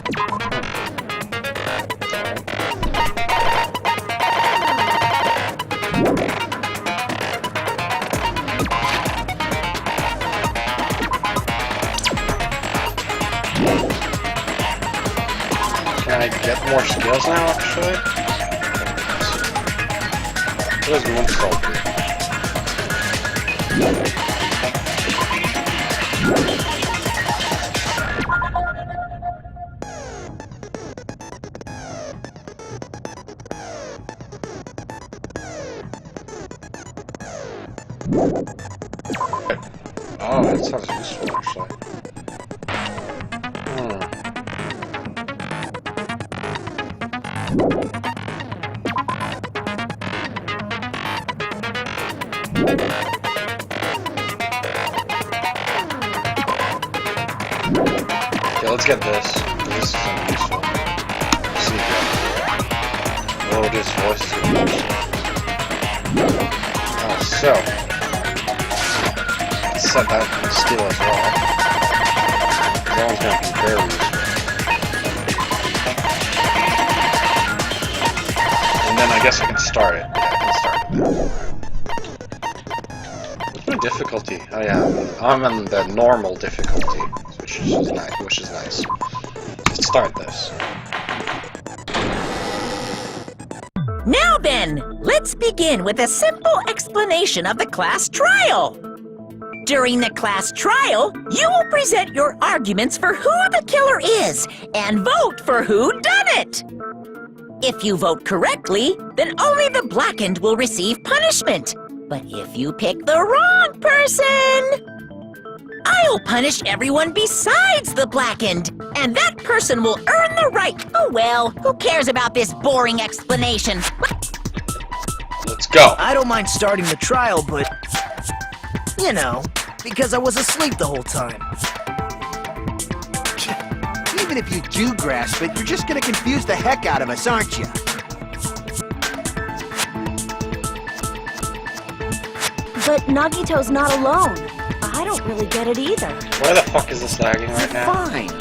Can I get more skills now, actually? There's one soldier. Oh, that sounds useful, actually. Okay, let's get this. This is useful. Secret. Load his voice to the so. Set that skill as well. That one's gonna be very useful. And then I guess I can start it. Yeah, I can start it now. What's my difficulty? Oh yeah, I'm on the normal difficulty, which is nice. Let's start this. Now then, let's begin with a simple explanation of the class trial. During the class trial, you will present your arguments for who the killer is and vote for who done it. If you vote correctly, then only the blackened will receive punishment. But if you pick the wrong person, I'll punish everyone besides the blackened, and that person will earn the right. Oh well, who cares about this boring explanation? Let's go. I don't mind starting the trial, but you know, because I was asleep the whole time. Even if you do grasp it, you're just gonna confuse the heck out of us, aren't you? But Nagito's not alone. I don't really get it either. Why the fuck is this lagging right now? Fine.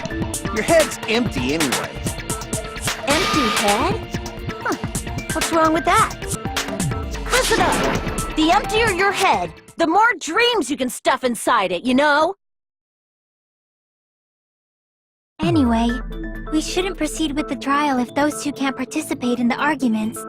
Your head's empty anyway. Empty head? Huh. What's wrong with that? Listen up. The emptier your head, the more dreams you can stuff inside it, you know? Anyway, we shouldn't proceed with the trial if those two can't participate in the arguments.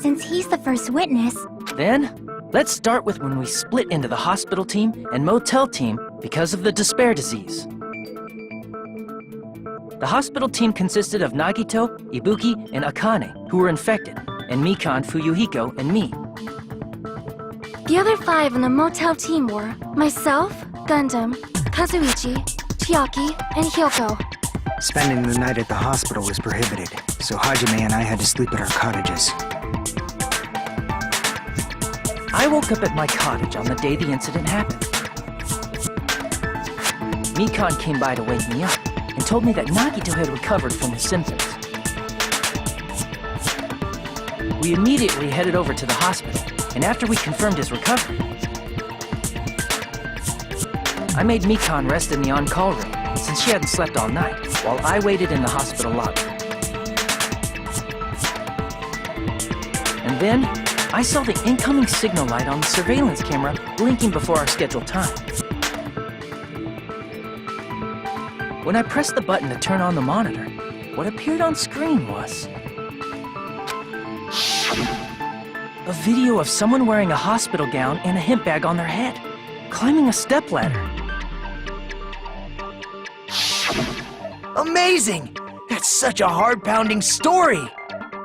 Since he's the first witness... Then, let's start with when we split into the hospital team and motel team because of the despair disease. The hospital team consisted of Nagito, Ibuki, and Akane, who were infected, and Mikan, Fuyuhiko, and me. The other 5 on the motel team were myself, Gundam, Kazuichi, Chiaki, and Hyoko. Spending the night at the hospital was prohibited, so Hajime and I had to sleep at our cottages. I woke up at my cottage on the day the incident happened. Mikan came by to wake me up and told me that Nagito had recovered from his symptoms. We immediately headed over to the hospital, and after we confirmed his recovery, I made Mikan rest in the on-call room, since she hadn't slept all night, while I waited in the hospital lobby. And then, I saw the incoming signal light on the surveillance camera blinking before our scheduled time. When I pressed the button to turn on the monitor, what appeared on screen was a video of someone wearing a hospital gown and a hemp bag on their head, climbing a stepladder. Amazing! That's such a heart-pounding story!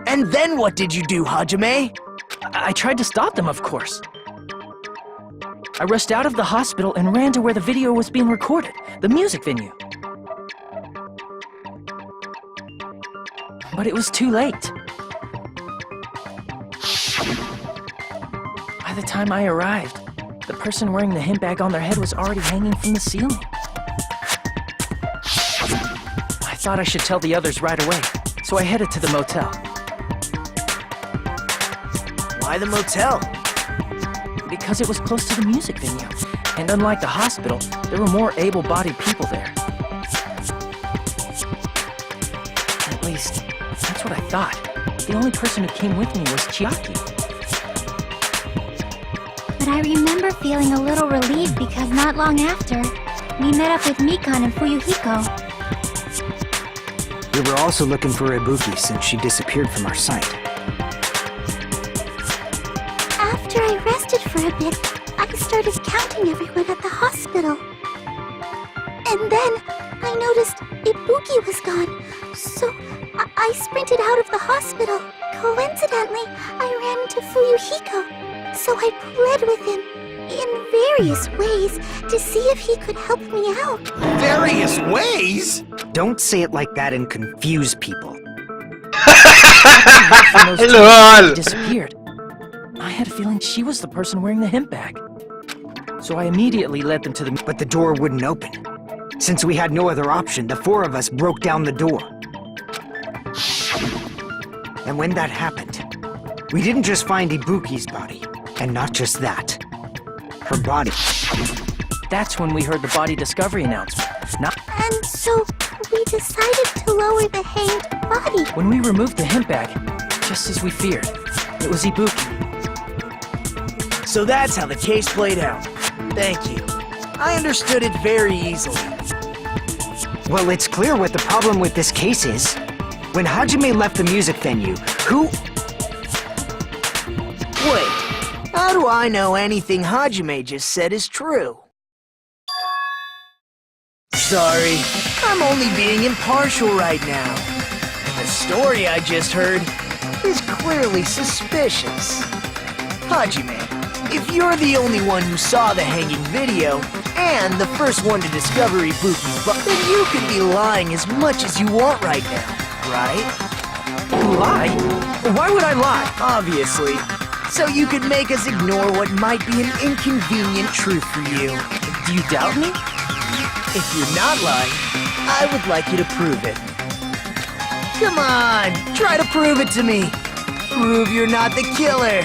And then what did you do, Hajime? I tried to stop them, of course. I rushed out of the hospital and ran to where the video was being recorded, the music venue. But it was too late. By the time I arrived, the person wearing the hemp bag on their head was already hanging from the ceiling. I thought I should tell the others right away, so I headed to the motel. Why the motel? Because it was close to the music venue, and unlike the hospital, there were more able-bodied people there. least, that's what I thought. The only person who came with me was Chiaki. But I remember feeling a little relieved because not long after, we met up with Mikan and Fuyuhiko. We were also looking for Ibuki since she disappeared from our sight. After I rested for a bit, I started counting everyone at the hospital. And then I noticed Ibuki was gone, so I sprinted out of the hospital. Coincidentally, I ran into Fuyuhiko, so I pled with him in various ways to see if he could help me out. Various ways? Don't say it like that and confuse people. LOL! Disappeared. I had a feeling she was the person wearing the hemp bag. So I immediately led them to the... But the door wouldn't open. Since we had no other option, the four of us broke down the door. And when that happened, we didn't just find Ibuki's body. And not just that. Her body. That's when we heard the body discovery announcement. And so we decided to lower the hanged body. When we removed the hemp bag, just as we feared, it was Ibuki. So that's how the case played out. Thank you. I understood it very easily. Well, it's clear what the problem with this case is. When Hajime left the music venue, who... Wait, how do I know anything Hajime just said is true? Sorry, I'm only being impartial right now. The story I just heard is clearly suspicious. Hajime, if you're the only one who saw the hanging video, and the first one to discover Ibuki's body, then you could be lying as much as you want right now, right? Lie? Why would I lie? Obviously. So you could make us ignore what might be an inconvenient truth for you. Do you doubt me? If you're not lying, I would like you to prove it. Come on, try to prove it to me. Prove you're not the killer.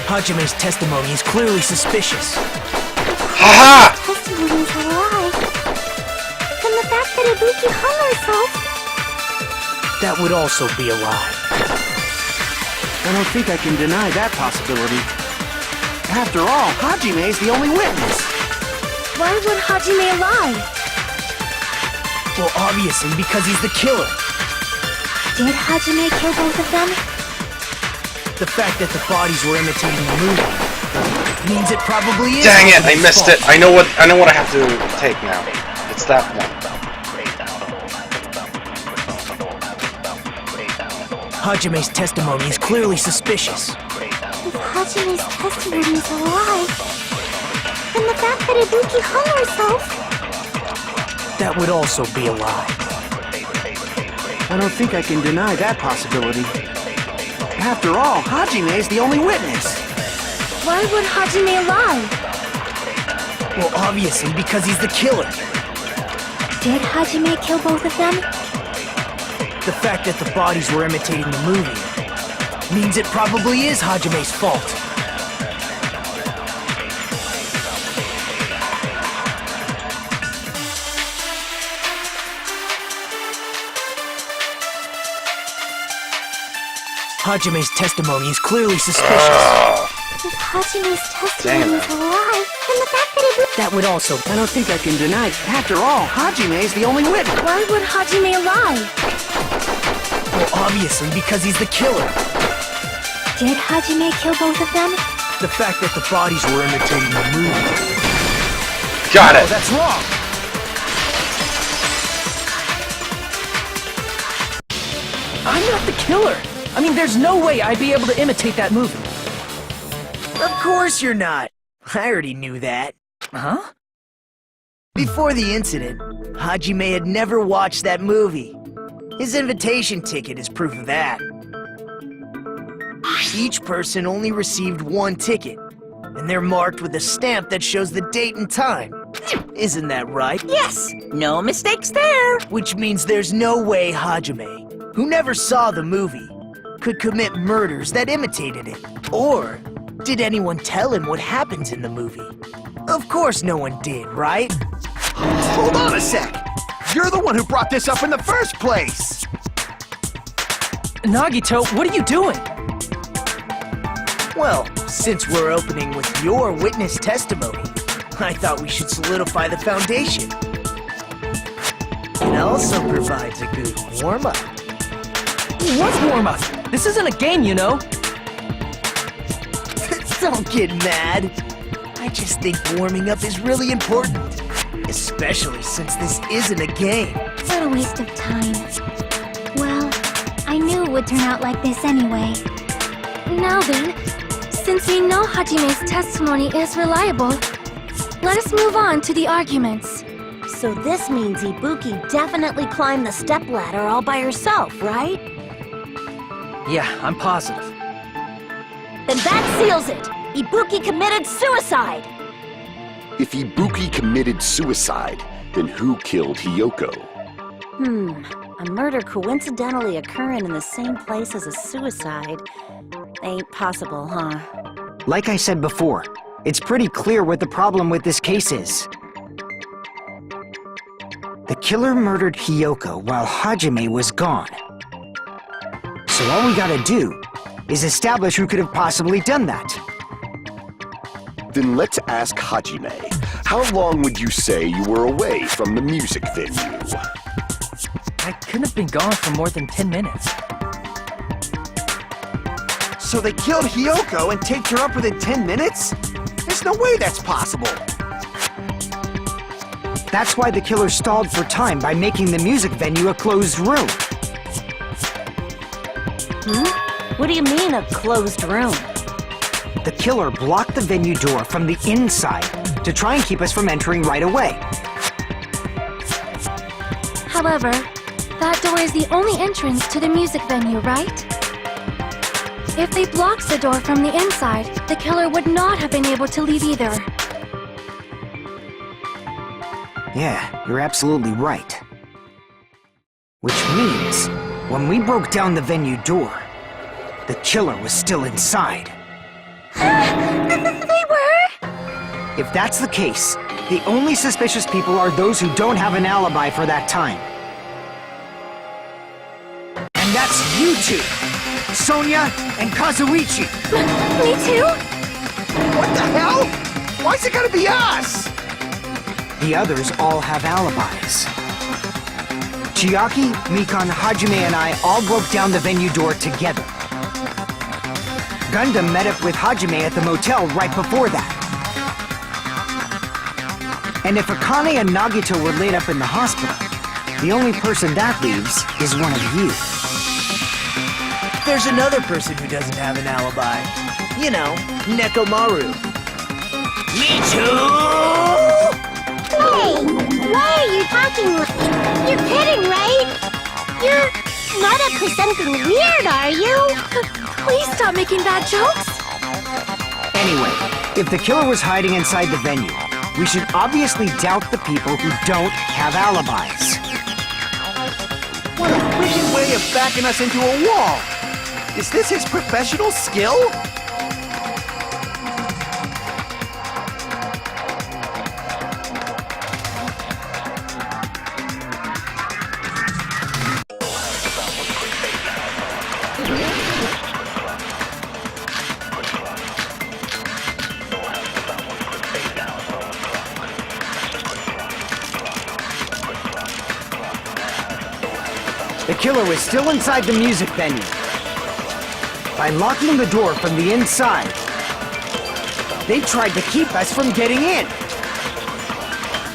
Hajime's testimony is clearly suspicious. Haha! Testimony is a lie. And the fact that Ibuki hung herself. That would also be a lie. I don't think I can deny that possibility. After all, Hajime is the only witness. Why would Hajime lie? Well, obviously because he's the killer. Did Hajime kill both of them? The fact that the bodies were imitating the movie means it probably is. Dang it! I missed it. I know what I have to take now. It's that one. Hajime's testimony is clearly suspicious. If Hajime's testimony is a lie, then the fact that Ibuki hung herself. That would also be a lie. I don't think I can deny that possibility. After all, Hajime is the only witness. Why would Hajime lie? Well, obviously because he's the killer. Did Hajime kill both of them? The fact that the bodies were imitating the movie means it probably is Hajime's fault. Hajime's testimony is clearly suspicious. If Hajime's testimony is a lie, then the fact that Ibuki... That would also... I don't think I can deny. After all, Hajime is the only witness. Why would Hajime lie? Well, obviously because he's the killer. Did Hajime kill both of them? The fact that the bodies were imitating the movie. Got No, it. that's wrong. I'm not the killer. I mean, there's no way I'd be able to imitate that movie. Of course you're not. I already knew that. Huh? Before the incident, Hajime had never watched that movie. His invitation ticket is proof of that. Each person only received one ticket, and they're marked with a stamp that shows the date and time. Isn't that right? Yes, no mistakes there. Which means there's no way Hajime, who never saw the movie, could commit murders that imitated it. Or did anyone tell him what happens in the movie? Of course no one did, right? Hold on a sec! You're the one who brought this up in the first place! Nagito, what are you doing? Well, since we're opening with your witness testimony, I thought we should solidify the foundation. It also provides a good warm-up. What warm-up? This isn't a game, you know. Don't get mad. I just think warming up is really important. Especially since this isn't a game. What a waste of time. Well, I knew it would turn out like this anyway. Now then, since we know Hajime's testimony is reliable, let us move on to the arguments. So this means Ibuki definitely climbed the stepladder all by herself, right? Yeah, I'm positive. Then that seals it! Ibuki committed suicide! If Ibuki committed suicide, then who killed Hiyoko? A murder coincidentally occurring in the same place as a suicide. Ain't possible, huh? Like I said before, it's pretty clear what the problem with this case is. The killer murdered Hiyoko while Hajime was gone. So all we gotta do is establish who could have possibly done that. Then let's ask Hajime. How long would you say you were away from the music venue? I couldn't have been gone for more than 10 minutes. So they killed Hiyoko and taped her up within 10 minutes? There's no way that's possible. That's why the killer stalled for time by making the music venue a closed room. What do you mean, a closed room? The killer blocked the venue door from the inside to try and keep us from entering right away. However, that door is the only entrance to the music venue, right? If they blocked the door from the inside, the killer would not have been able to leave either. Yeah, you're absolutely right. Which means, when we broke down the venue door, the killer was still inside. They were? If that's the case, the only suspicious people are those who don't have an alibi for that time. And that's you two! Sonia and Kazuichi! Me too? What the hell? Why's it gotta be us? The others all have alibis. Chiaki, Mikan, Hajime, and I all broke down the venue door together. Gundam met up with Hajime at the motel right before that. And if Akane and Nagito were laid up in the hospital, the only person that leaves is one of you. There's another person who doesn't have an alibi. You know, Nekomaru. Me too! Hey, why are you talking like... You're kidding, right? You're not up to something weird, are you? Please stop making bad jokes. Anyway, if the killer was hiding inside the venue, we should obviously doubt the people who don't have alibis. What a wicked way of backing us into a wall! Is this his professional skill? The killer was still inside the music venue. By locking the door from the inside, they tried to keep us from getting in.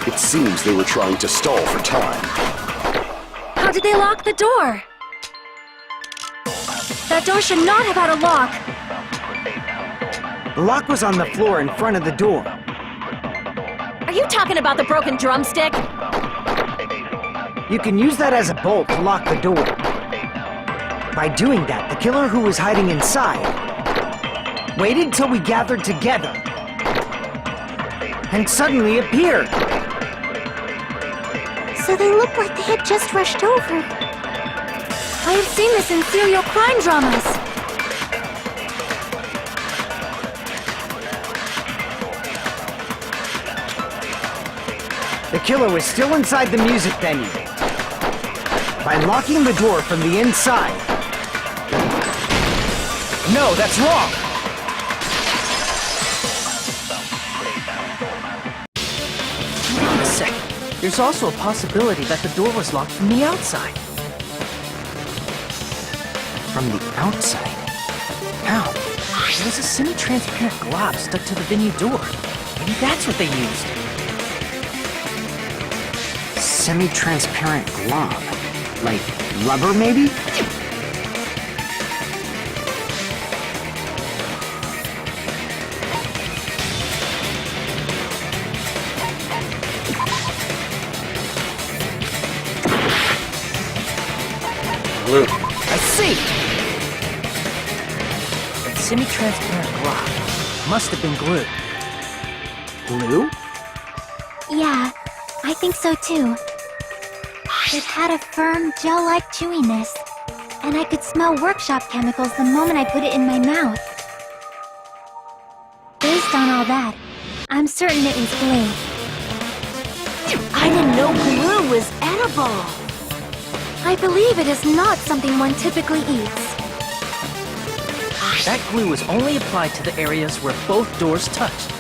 It seems they were trying to stall for time. How did they lock the door? That door should not have had a lock. The lock was on the floor in front of the door. Are you talking about the broken drumstick? You can use that as a bolt to lock the door. By doing that, the killer who was hiding inside waited till we gathered together, and suddenly appeared. So they looked like they had just rushed over. I have seen this in serial crime dramas. The killer was still inside the music venue. By locking the door from the inside. No, that's wrong! Wait a second. There's also a possibility that the door was locked from the outside. From the outside? How? There was a semi-transparent glob stuck to the venue door. Maybe that's what they used. Semi-transparent glob. Like rubber, maybe? Glue. I see! That semi-transparent glob must have been glue. Glue? Yeah, I think so too. It had a firm, gel-like chewiness, and I could smell workshop chemicals the moment I put it in my mouth. Based on all that, I'm certain it was glue. I didn't know glue was edible. I believe it is not something one typically eats. That glue was only applied to the areas where both doors touched.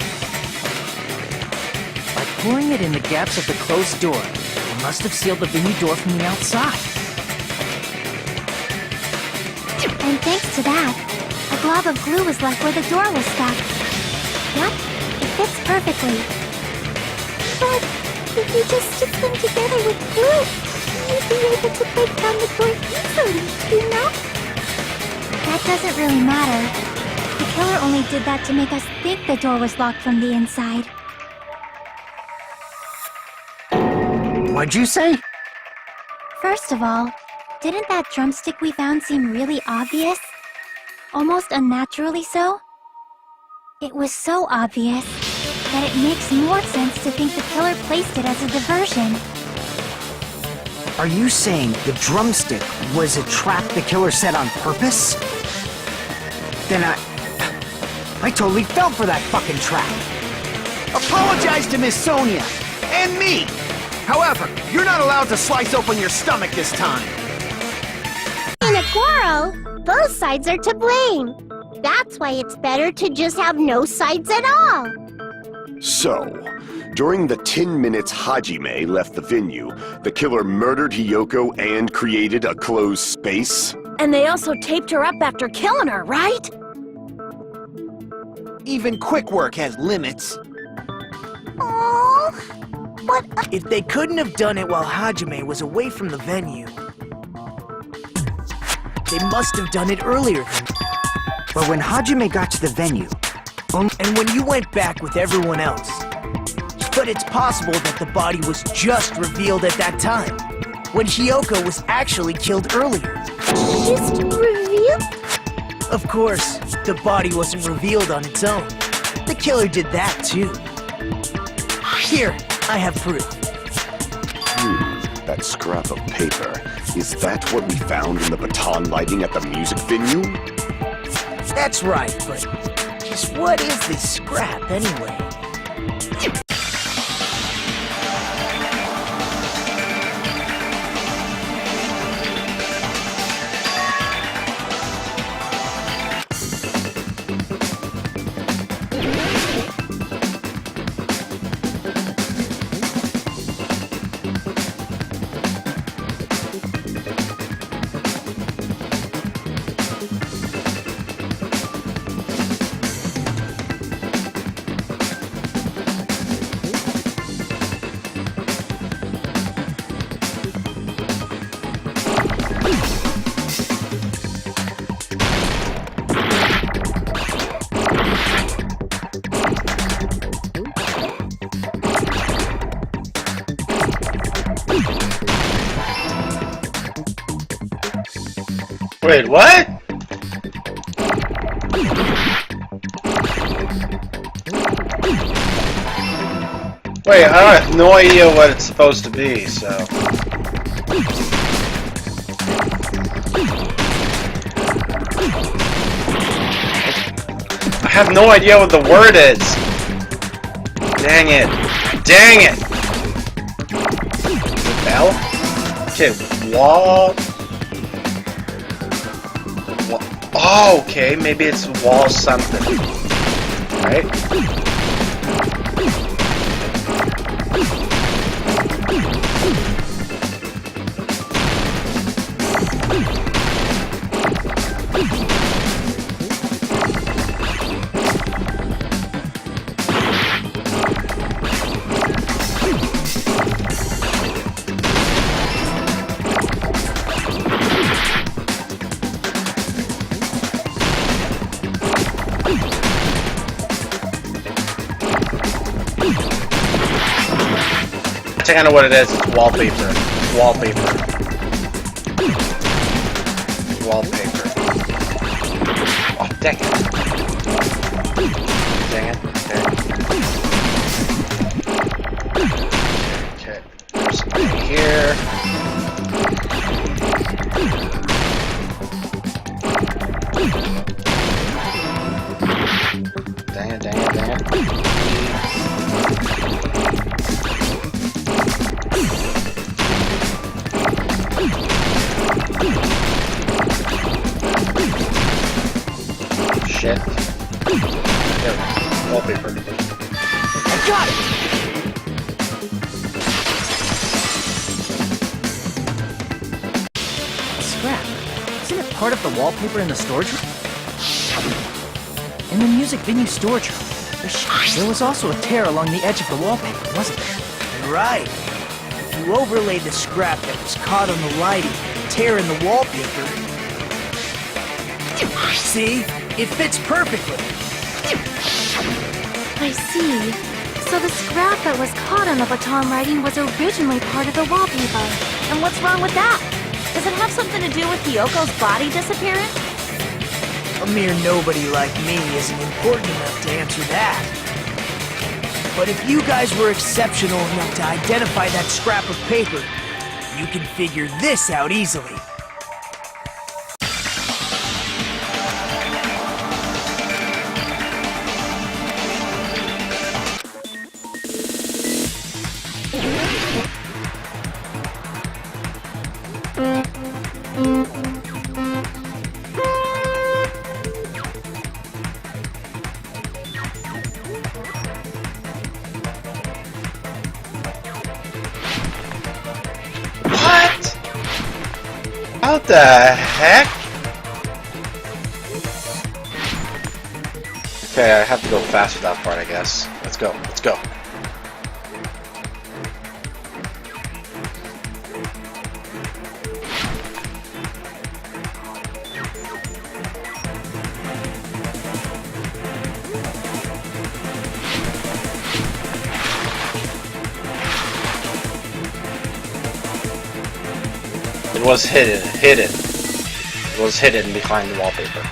By pouring it in the gaps of the closed door, it must have sealed the venue door from the outside. And thanks to that, a glob of glue was left where the door was stuck. Yep, it fits perfectly. But if you just stick them together with glue, you'd be able to break down the door easily, you know? That doesn't really matter. The killer only did that to make us think the door was locked from the inside. What'd you say? First of all, didn't that drumstick we found seem really obvious? Almost unnaturally so? It was so obvious that it makes more sense to think the killer placed it as a diversion. Are you saying the drumstick was a trap the killer set on purpose? Then I totally fell for that fucking trap. Apologize to Miss Sonia and me. However, you're not allowed to slice open your stomach this time. In a quarrel, both sides are to blame. That's why it's better to just have no sides at all. So, during the 10 minutes Hajime left the venue, the killer murdered Hiyoko and created a closed space? And they also taped her up after killing her, right? Even quick work has limits. Oh, but If they couldn't have done it while Hajime was away from the venue, they must have done it earlier than... But when Hajime got to the venue, And when you went back with everyone else. But it's possible that the body was just revealed at that time, when Hiyoko was actually killed earlier. just revealed? Of course, the body wasn't revealed on its own. The killer did that too. Here, I have proof. That scrap of paper. Is that what we found in the baton lighting at the music venue? That's right, but just what is this scrap anyway? Wait, what? Wait, I have no idea what it's supposed to be, so... I have no idea what the word is! Dang it! Dang it! Is it bell? Okay, wall... Oh, okay, maybe it's wall something. Right? I think I know what it is. It's wallpaper. It's wallpaper. It's wallpaper. Oh, dang it. Dang it. Okay. Okay. There's something here. Dang it, dang it, dang it. Shit. There, wallpaper. I got it! Scrap. Isn't it part of the wallpaper in the storage room? In the music venue storage room, there was also a tear along the edge of the wallpaper, wasn't there? Right. If you overlay the scrap that was caught on the lighting, tear in the wallpaper... See? It fits perfectly. I see. So the scrap that was caught on the baton lighting was originally part of the wallpaper. And what's wrong with that? Does it have something to do with Hyoko's body disappearance? A mere nobody like me isn't important enough to answer that. But if you guys were exceptional enough to identify that scrap of paper, you can figure this out easily. What the heck? Okay, I have to go fast for that part, I guess. Let's go, let's go. It was hidden. It was hidden behind the wallpaper.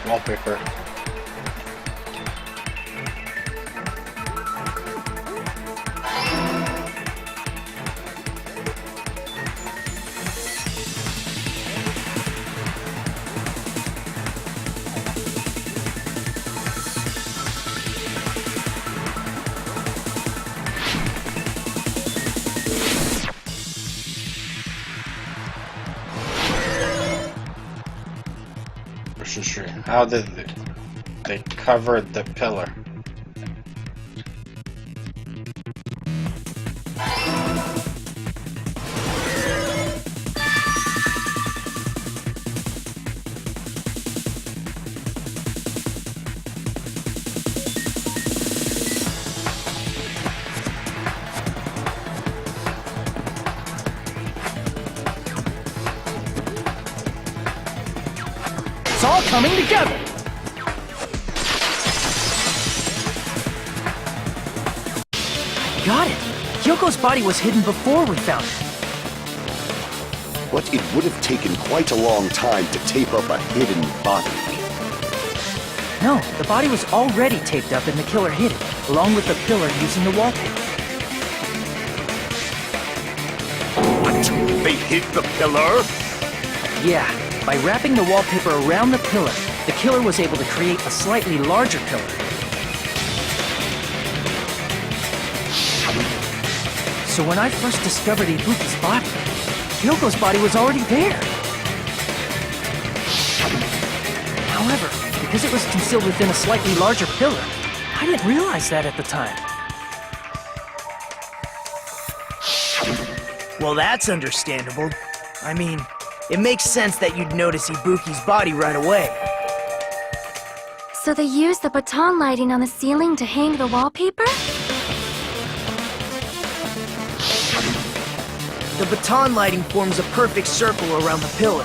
Wallpaper. How did they cover the pillar? coming together! Got it! Hyoko's body was hidden before we found it. But it would have taken quite a long time to tape up a hidden body. No, the body was already taped up and the killer hid it, along with the pillar using the wallpaper. What? They hid the pillar? Yeah, by wrapping the wallpaper around the pillar, the killer was able to create a slightly larger pillar. So when I first discovered Ibuki's body, Hyoko's body was already there. However, because it was concealed within a slightly larger pillar, I didn't realize that at the time. Well, that's understandable. I mean, it makes sense that you'd notice Ibuki's body right away. So they used the baton lighting on the ceiling to hang the wallpaper? The baton lighting forms a perfect circle around the pillar,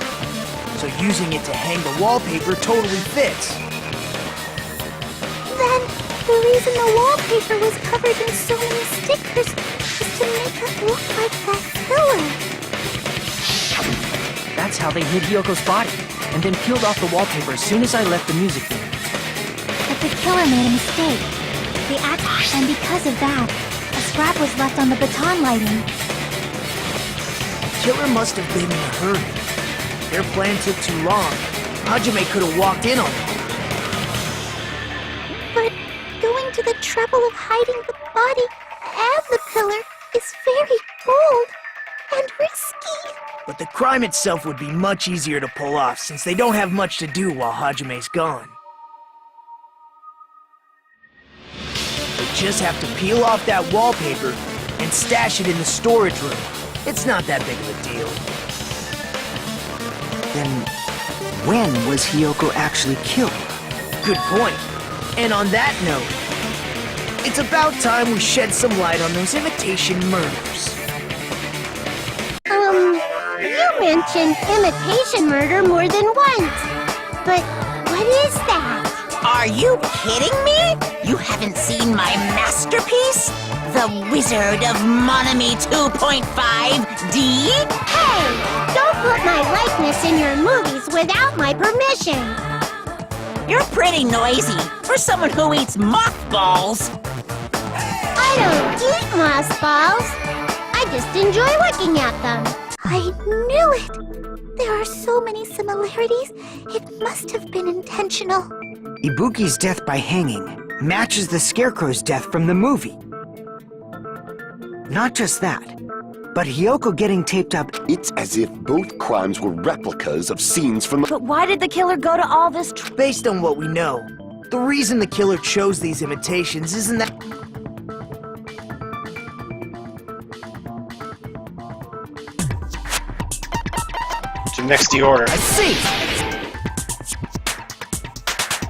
so using it to hang the wallpaper totally fits. Then, the reason the wallpaper was covered in so many stickers was to make it look like that pillar. That's how they hid Hyoko's body, and then peeled off the wallpaper as soon as I left the music venue. But the killer made a mistake. And because of that, a scrap was left on the baton lighting. Killer must have been in a hurry. Their plan took too long. Hajime could have walked in on it. But going to the trouble of hiding the body and the pillar is very bold and risky. But the crime itself would be much easier to pull off since they don't have much to do while Hajime's gone. They just have to peel off that wallpaper and stash it in the storage room. It's not that big of a deal. Then, when was Hyoko actually killed? Good point. And on that note, it's about time we shed some light on those imitation murders. You mentioned imitation murder more than once. But what is that? Are you kidding me? You haven't seen my masterpiece? The Wizard of Monami 2.5D? Hey! Don't put my likeness in your movies without my permission! You're pretty noisy for someone who eats mothballs. I don't eat mothballs. I just enjoy looking at them. I knew it! There are so many similarities. It must have been intentional. Ibuki's death by hanging matches the Scarecrow's death from the movie. Not just that, but Hyoko getting taped up. It's as if both crimes were replicas of scenes from the... But why did the killer go to all this Based on what we know, the reason the killer chose these imitations isn't that... To next the order. I see!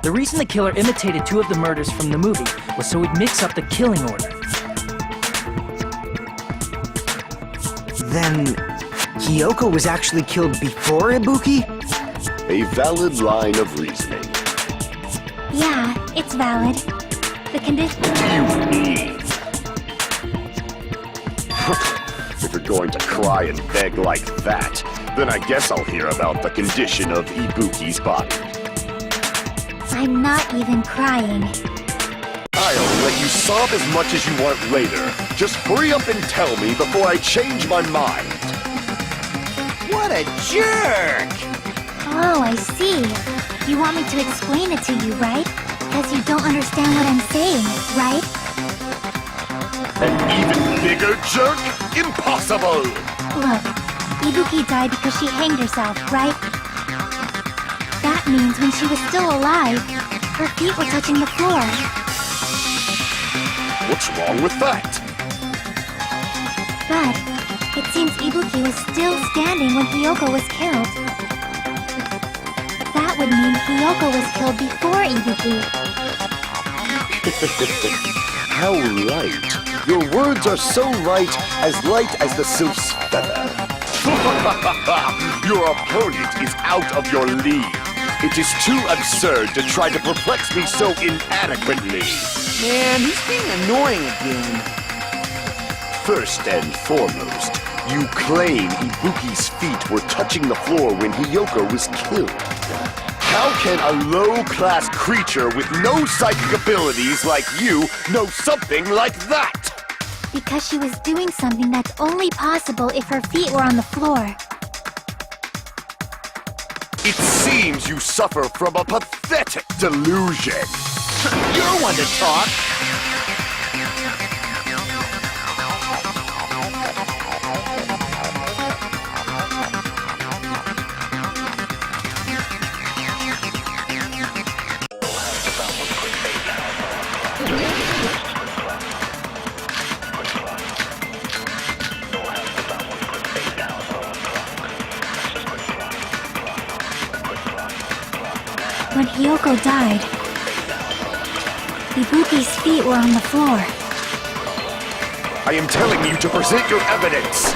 The reason the killer imitated two of the murders from the movie was so he'd mix up the killing order. Then, Hyoko was actually killed before Ibuki? A valid line of reasoning. Yeah, it's valid. The condition... If you're going to cry and beg like that, then I guess I'll hear about the condition of Ibuki's body. I'm not even crying. I'll let you sob as much as you want later. Just hurry up and tell me before I change my mind. What a jerk! Oh, I see. You want me to explain it to you, right? Because you don't understand what I'm saying, right? An even bigger jerk? Impossible! Look, Ibuki died because she hanged herself, right? That means when she was still alive, her feet were touching the floor. What's wrong with that? But it seems Ibuki was still standing when Hyoko was killed. That would mean Hyoko was killed before Ibuki. How light. Your words are so light as the sylph's feather. Your opponent is out of your league. It is too absurd to try to perplex me so inadequately. Man, he's being annoying again. First and foremost, you claim Ibuki's feet were touching the floor when Hiyoko was killed. How can a low-class creature with no psychic abilities like you know something like that? Because she was doing something that's only possible if her feet were on the floor. It seems you suffer from a pathetic delusion. You're one to talk. When Hiyoko died, Ibuki's feet were on the floor. I am telling you to present your evidence.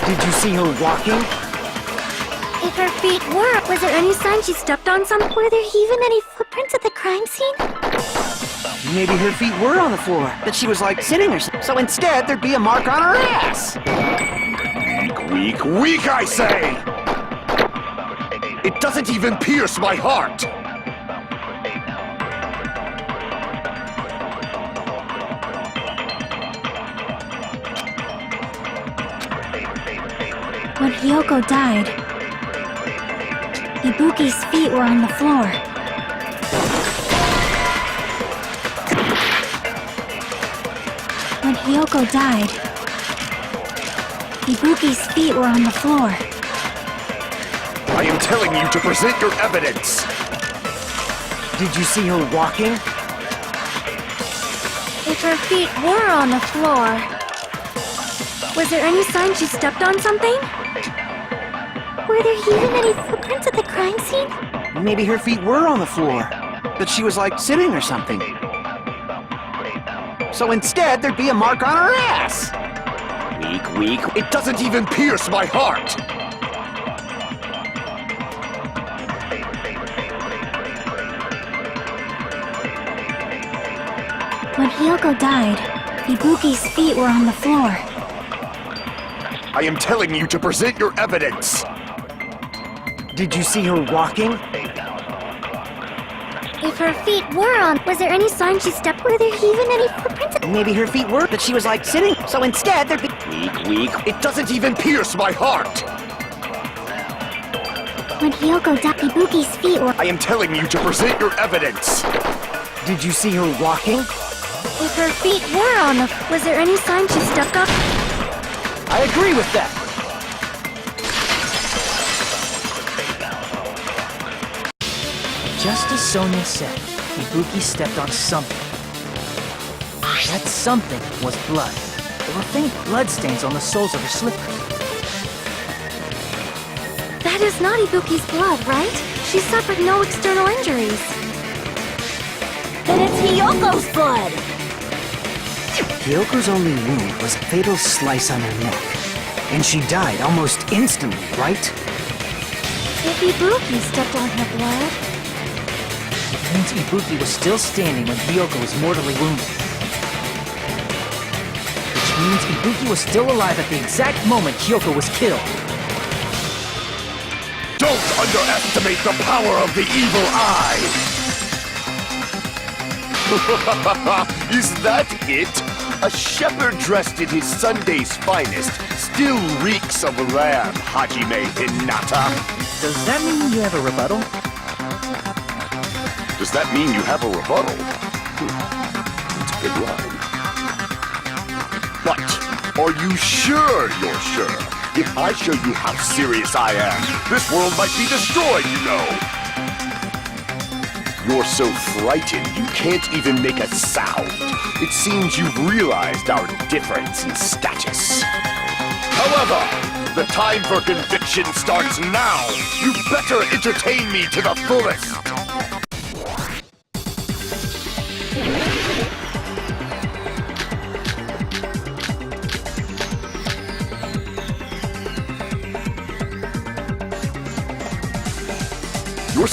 Did you see her walking? If her feet were, was there any sign she stepped on some? Were there even any footprints at the crime scene? Maybe her feet were on the floor, but she was like sitting or something. So instead, there'd be a mark on her ass. Weak, weak, I say! It doesn't even pierce my heart! When Hiyoko died, Ibuki's feet were on the floor. When Hiyoko died, Ibuki's feet were on the floor. I am telling you to present your evidence! Did you see her walking? If her feet were on the floor, was there any sign she stepped on something? Were there even any footprints at the crime scene? Maybe her feet were on the floor, but she was like sitting or something. So instead, there'd be a mark on her ass. Weak, weak. It doesn't even pierce my heart! When Hiyoko died, Ibuki's feet were on the floor. I am telling you to present your evidence! Did you see her walking? If her feet were on, was there any sign she stepped? Were there even any footprints? Maybe her feet were, but she was like sitting. So instead, there'd be... Weak, weak. It doesn't even pierce my heart! When Hiyoko died, Ibuki's feet were... I am telling you to present your evidence! Did you see her walking? If her feet were on the... Was there any sign she stepped on? I agree with that. Just as Sonia said, Ibuki stepped on something. That something was blood. There were faint bloodstains on the soles of her slippers. That is not Ibuki's blood, right? She suffered no external injuries. Then it's Hiyoko's blood! Hiyoko's only wound was a fatal slice on her neck. And she died almost instantly, right? If Ibuki stepped on her blood... It means Ibuki was still standing when Hiyoko was mortally wounded. Which means Ibuki was still alive at the exact moment Hiyoko was killed. Don't underestimate the power of the evil eye! Is that it? A shepherd dressed in his Sunday's finest still reeks of lamb, Hajime Hinata. Does that mean you have a rebuttal? Does that mean you have a rebuttal? That's a good line. But, are you sure you're sure? If I show you how serious I am, this world might be destroyed, you know! You're so frightened you can't even make a sound. It seems you've realized our difference in status. However, the time for conviction starts now! You better entertain me to the fullest!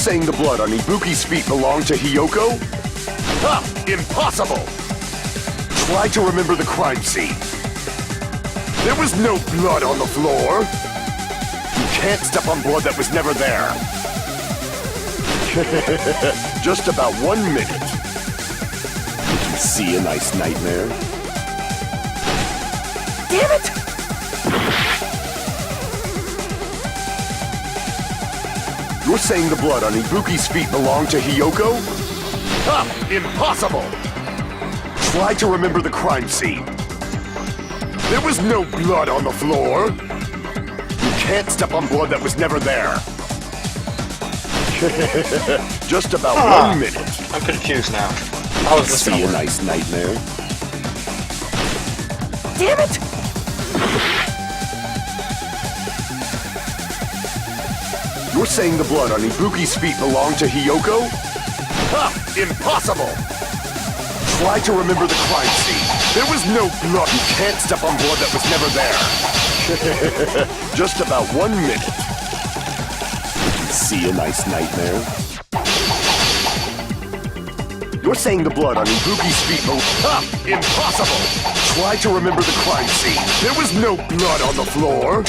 saying the blood on Ibuki's feet belonged to Hiyoko? Ha! Impossible! Try to remember the crime scene. There was no blood on the floor. You can't step on blood that was never there. Just about 1 minute. Did you see a nice nightmare? Damn it! You're saying the blood on Ibuki's feet belonged to Hiyoko? Ha! Impossible! Try to remember the crime scene. There was no blood on the floor. You can't step on blood that was never there. Just about 1 minute. I'm confused now. How is this See gonna a work? nice nightmare? Damn it! You're saying the blood on Ibuki's feet belonged to Hiyoko? Ha! Impossible! Try to remember the crime scene. There was no blood. You can't step on blood that was never there. Just about 1 minute. See a nice nightmare? You're saying the blood on Ibuki's feet Ha! Impossible! Try to remember the crime scene. There was no blood on the floor.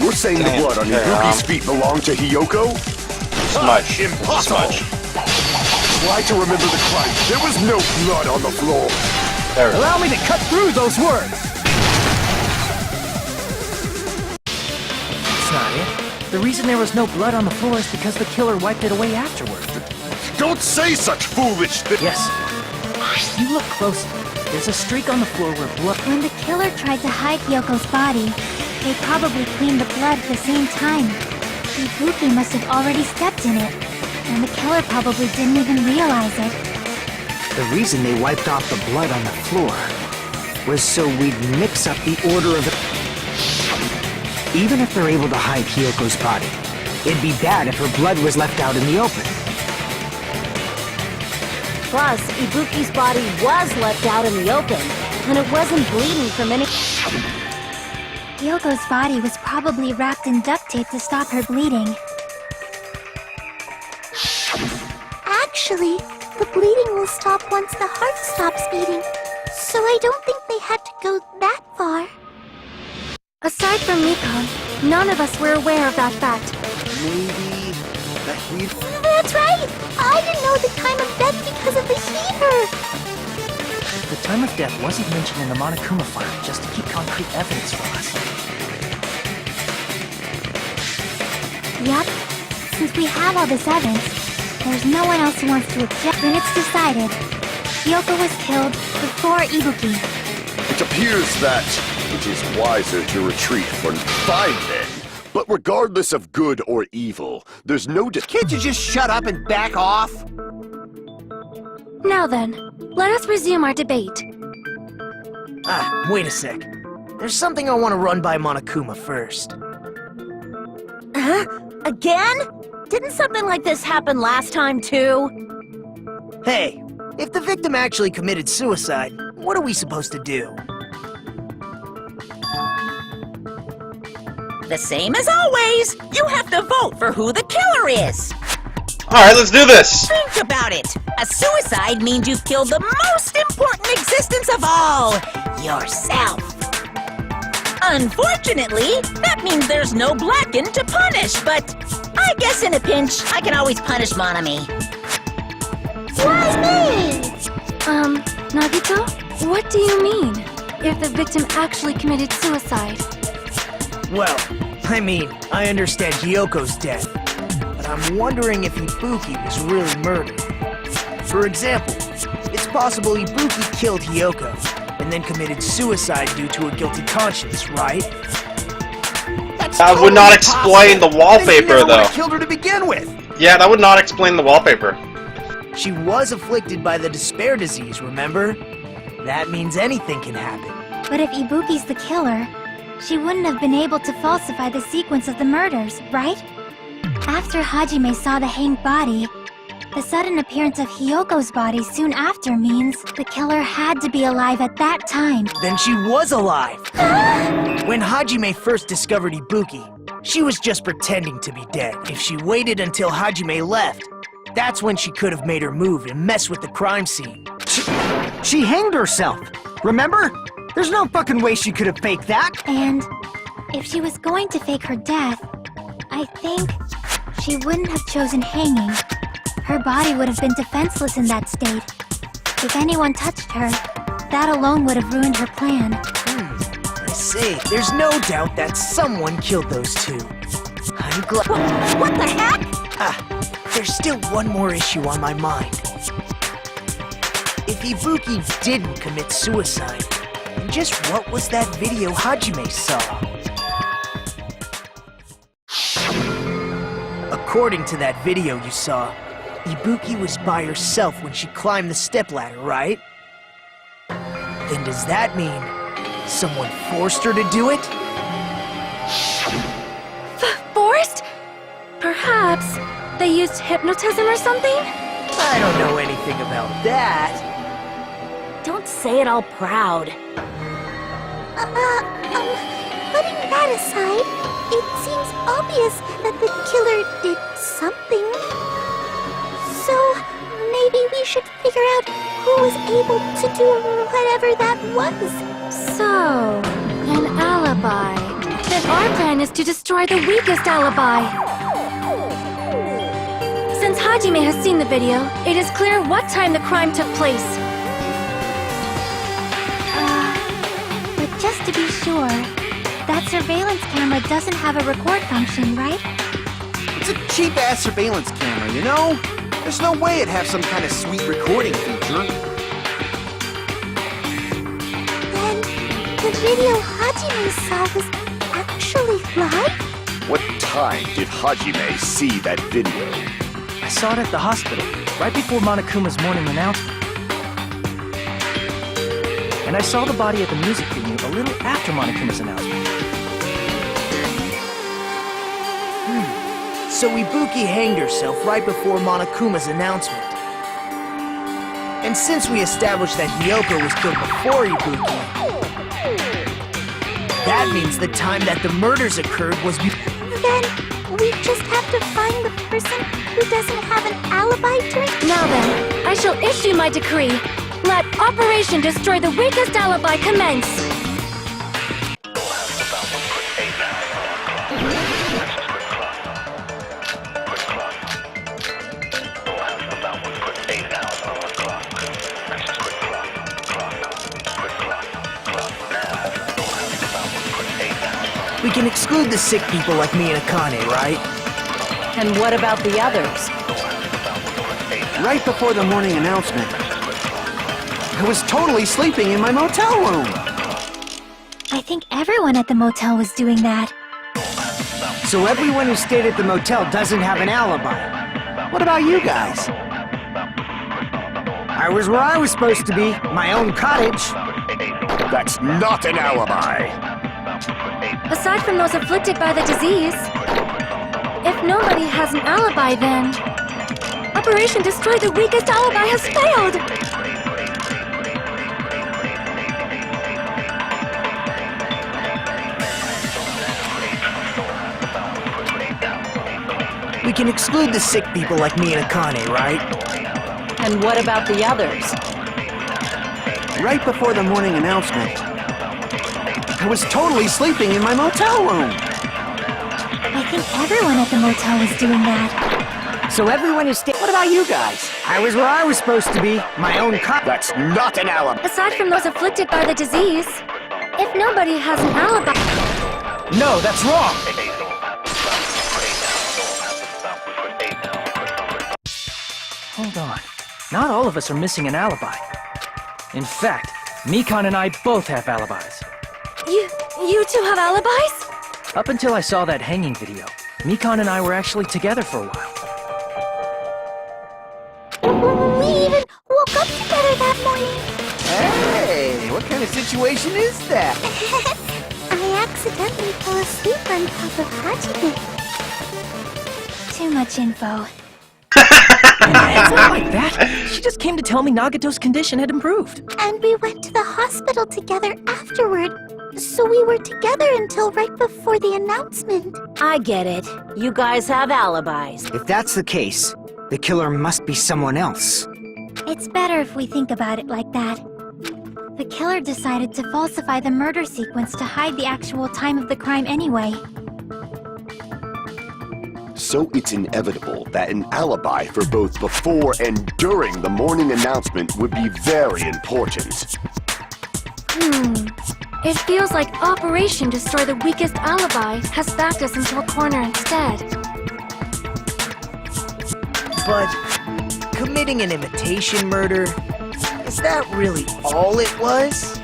You're saying the blood on Ibuki's feet belonged to Hiyoko? Smudge. Impossible! Smudge. Try to remember the crime. There was no blood on the floor. There it is. Allow me to cut through those words! That's not it. The reason there was no blood on the floor is because the killer wiped it away afterward. Don't say such foolish things! Yes. If you look closely, there's a streak on the floor where blood... When the killer tried to hide Hyoko's body, they probably cleaned the blood at the same time. Ibuki must have already stepped in it, and the killer probably didn't even realize it. The reason they wiped off the blood on the floor was so we'd mix up the order of the... Even if they're able to hide Hyoko's body, it'd be bad if her blood was left out in the open. Plus, Ibuki's body was left out in the open, and it wasn't bleeding from any... Hyoko's body was probably wrapped in duct tape to stop her bleeding. Actually, the bleeding will stop once the heart stops beating, so I don't think they had to go that far. Aside from Miko, none of us were aware of that fact. Maybe the heat. That's right! I didn't know the time of death because of the heater! The time of death wasn't mentioned in the Monokuma file just to keep concrete evidence from us. Yep. Since we have all this evidence, there's no one else who wants to object. Then it's decided. Hyoko was killed before Ibuki. It appears that it is wiser to retreat from fine then. But regardless of good or evil, there's no Can't you just shut up and back off? Now then, let us resume our debate. Ah, wait a sec. There's something I want to run by Monokuma first. Huh? Again? Didn't something like this happen last time, too? Hey, if the victim actually committed suicide, what are we supposed to do? The same as always. You have to vote for who the killer is. Alright, let's do this! Think about it. A suicide means you've killed the most important existence of all, yourself. Unfortunately, that means there's no Blacken to punish, but I guess in a pinch, I can always punish Monami. Why me? Nagito? What do you mean? If the victim actually committed suicide? Well, I mean, I understand Hyoko's death, but I'm wondering if Ibuki was really murdered. For example, it's possible Ibuki killed Hyoko, and then committed suicide due to a guilty conscience, right? That would not explain the wallpaper, Then he never though. would've killed her to begin with. Yeah, that would not explain the wallpaper. She was afflicted by the despair disease, remember? That means anything can happen. But if Ibuki's the killer, she wouldn't have been able to falsify the sequence of the murders, right? After Hajime saw the hanged body, the sudden appearance of Hyoko's body soon after means the killer had to be alive at that time. Then she was alive! When Hajime first discovered Ibuki, She was just pretending to be dead. If she waited until Hajime left, that's when she could have made her move and mess with the crime scene. She hanged herself, remember? There's no fucking way she could have faked that. And if she was going to fake her death, I think she wouldn't have chosen hanging. Her body would have been defenseless in that state. If anyone touched her, that alone would have ruined her plan. I see. There's no doubt that someone killed those two. I'm glad. What the heck? There's still one more issue on my mind. If Ibuki didn't commit suicide, then just what was that video Hajime saw? According to that video you saw, Ibuki was by herself when she climbed the stepladder, right? Then does that mean someone forced her to do it? Forced? Perhaps they used hypnotism or something? I don't know anything about that. Don't say it all proud. Putting that aside, it seems obvious that the killer did something. So, maybe we should figure out who was able to do whatever that was. So, an alibi. Then our plan is to destroy the weakest alibi. Since Hajime has seen the video, it is clear what time the crime took place. But just to be sure, that surveillance camera doesn't have a record function, right? It's a cheap-ass surveillance camera, you know? There's no way it'd have some kind of sweet recording feature. Then, the video Hajime saw was actually live? What time did Hajime see that video? I saw it at the hospital, right before Monokuma's morning announcement. And I saw the body at the music venue a little after Monokuma's announcement. So Ibuki hanged herself right before Monokuma's announcement. And since we established that Hiyoko was killed before Ibuki, that means the time that the murders occurred was Then, we just have to find the person who doesn't have an alibi during... Now then, I shall issue my decree. Let Operation Destroy the Weakest Alibi commence! We can exclude the sick people like me and Akane, right? And what about the others? Right before the morning announcement, I was totally sleeping in my motel room. I think everyone at the motel was doing that. So everyone who stayed at the motel doesn't have an alibi. What about you guys? I was where I was supposed to be, my own cottage. That's not an alibi. Aside from those afflicted by the disease, if nobody has an alibi, then Operation Destroy the Weakest Alibi has failed! We can exclude the sick people like me and Akane, right? And what about the others? Right before the morning announcement, I was totally sleeping in my motel room. I think everyone at the motel was doing that. So everyone who stayed... What about you guys? I was where I was supposed to be, my own cottage. That's not an alibi. Aside from those afflicted by the disease, if nobody has an alibi... No, that's wrong! Hold on. Not all of us are missing an alibi. In fact, Mikan and I both have alibis. You two have alibis? Up until I saw that hanging video, Mikan and I were actually together for a while. We even woke up together that morning. Hey, what kind of situation is that? I accidentally fell asleep on top of Hajime. Too much info. It's not like that. She just came to tell me Nagato's condition had improved. And we went to the hospital together afterward. so we were together until right before the announcement. I get it. You guys have alibis. If that's the case, the killer must be someone else. It's better if we think about it like that. The killer decided to falsify the murder sequence to hide the actual time of the crime anyway. So it's inevitable that an alibi for both before and during the morning announcement would be very important. It feels like Operation Destroy the Weakest Alibi has backed us into a corner instead. But committing an imitation murder, is that really all it was?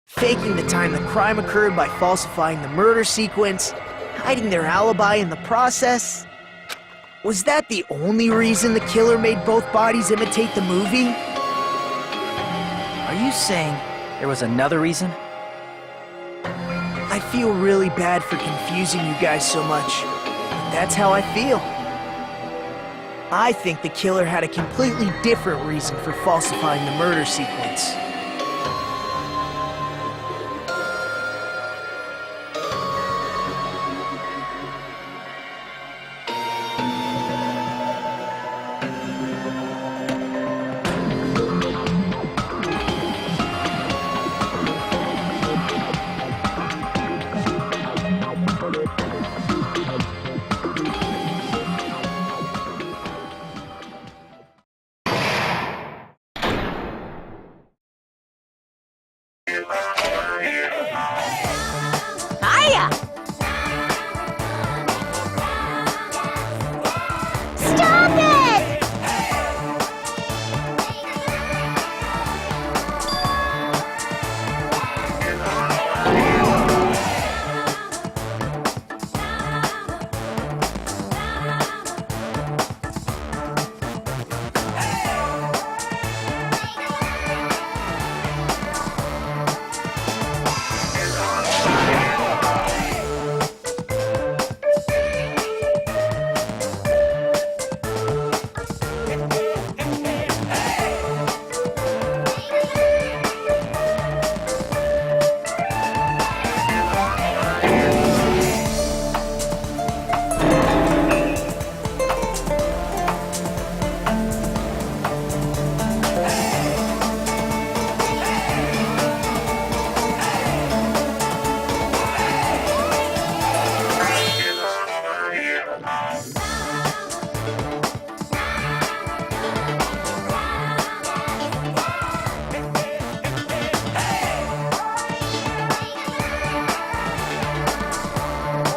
Faking the time the crime occurred by falsifying the murder sequence, hiding their alibi in the process? Was that the only reason the killer made both bodies imitate the movie? Are you saying there was another reason? I feel really bad for confusing you guys so much, but that's how I feel. I think the killer had a completely different reason for falsifying the murder sequence. Hiya! Stop it!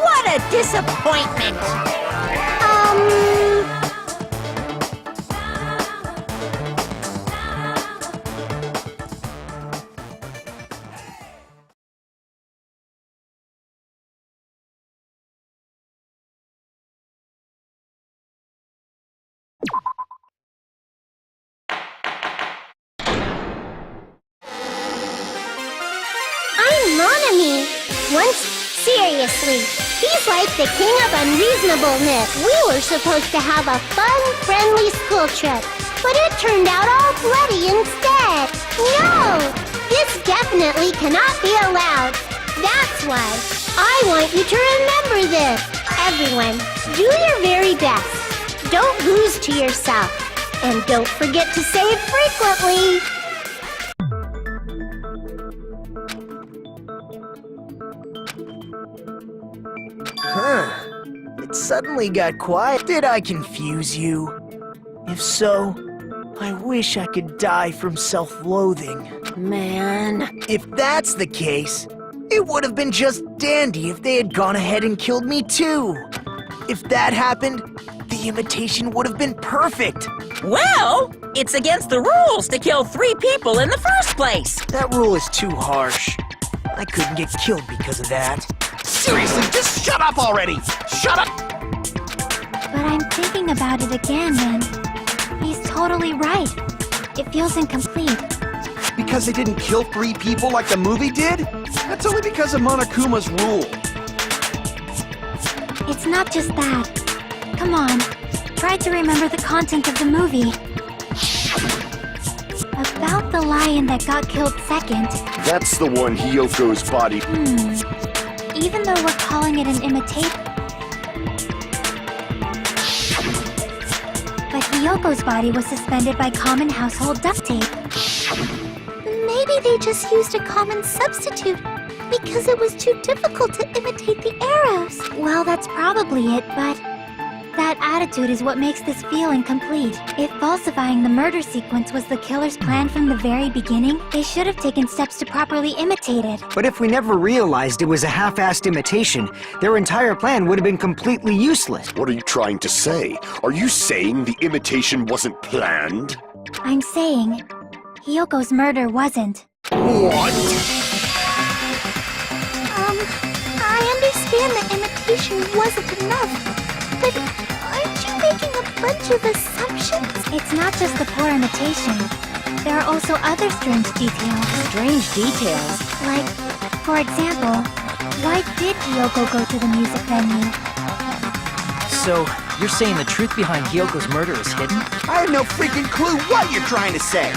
What a disappointment! I'm Monami. Seriously, he's like the king of unreasonableness. We were supposed to have a fun, friendly school trip, but it turned out all bloody instead. No! This definitely cannot be allowed. That's why I want you to remember this. Everyone, do your very best. Don't lose to yourself. And don't forget to save frequently. It suddenly got quiet. Did I confuse you? If so, I wish I could die from self-loathing. Man. If that's the case, it would have been just dandy if they had gone ahead and killed me too. If that happened, the imitation would have been perfect. Well, it's against the rules to kill 3 people in the first place. That rule is too harsh. I couldn't get killed because of that. Seriously, just shut up already! Shut up! But I'm thinking about it again, and he's totally right. It feels incomplete. Because they didn't kill 3 people like the movie did? That's only because of Monokuma's rule. It's not just that. Come on, try to remember the content of the movie. A about the lion that got killed second. That's the one Hiyoko's body. Even though we're calling it an imitation. But Hiyoko's body was suspended by common household duct tape. Maybe they just used a common substitute because it was too difficult to imitate the arrows. Well, that's probably it, but that attitude is what makes this feel incomplete. If falsifying the murder sequence was the killer's plan from the very beginning, they should have taken steps to properly imitate it. But if we never realized it was a half-assed imitation, their entire plan would have been completely useless. What are you trying to say? Are you saying the imitation wasn't planned? I'm saying Hiyoko's murder wasn't. What? I understand that imitation wasn't enough, but aren't you making a bunch of assumptions? It's not just the poor imitation. There are also other strange details. Strange details? Like, for example, why did Hiyoko go to the music venue? So, you're saying the truth behind Hiyoko's murder is hidden? I have no freaking clue what you're trying to say.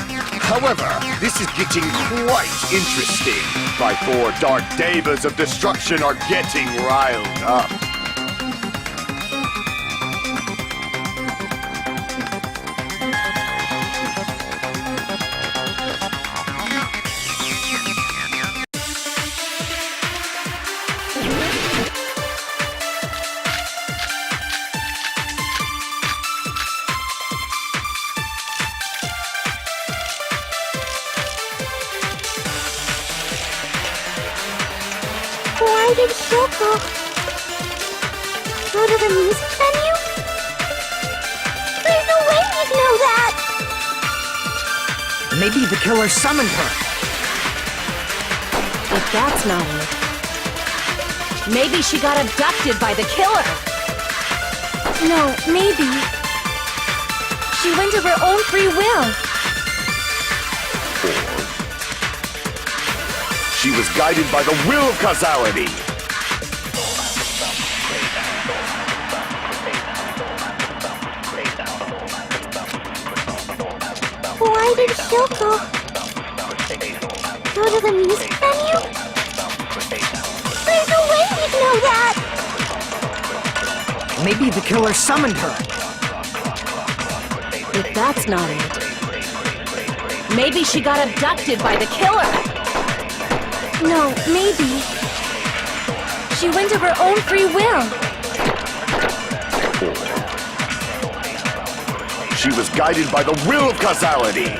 However, this is getting quite interesting. My 4 dark devas of destruction are getting riled up. Why did Hiyoko go to the music venue? There's no way he'd know that! Maybe the killer summoned her. If that's not it, maybe she got abducted by the killer. No, maybe. She went of her own free will. She was guided by the will of causality. Why did Hiyoko go to the music venue? There's no way he'd know that! Maybe the killer summoned her. If that's not it, maybe she got abducted by the killer. No, maybe. She went of her own free will. She was guided by the will of causality.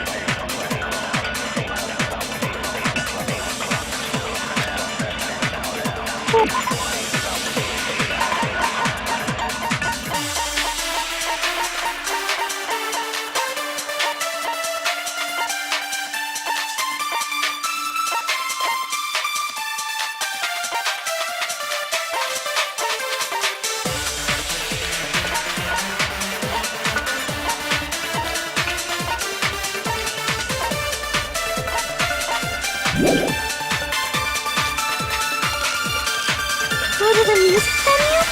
Go to the music venue?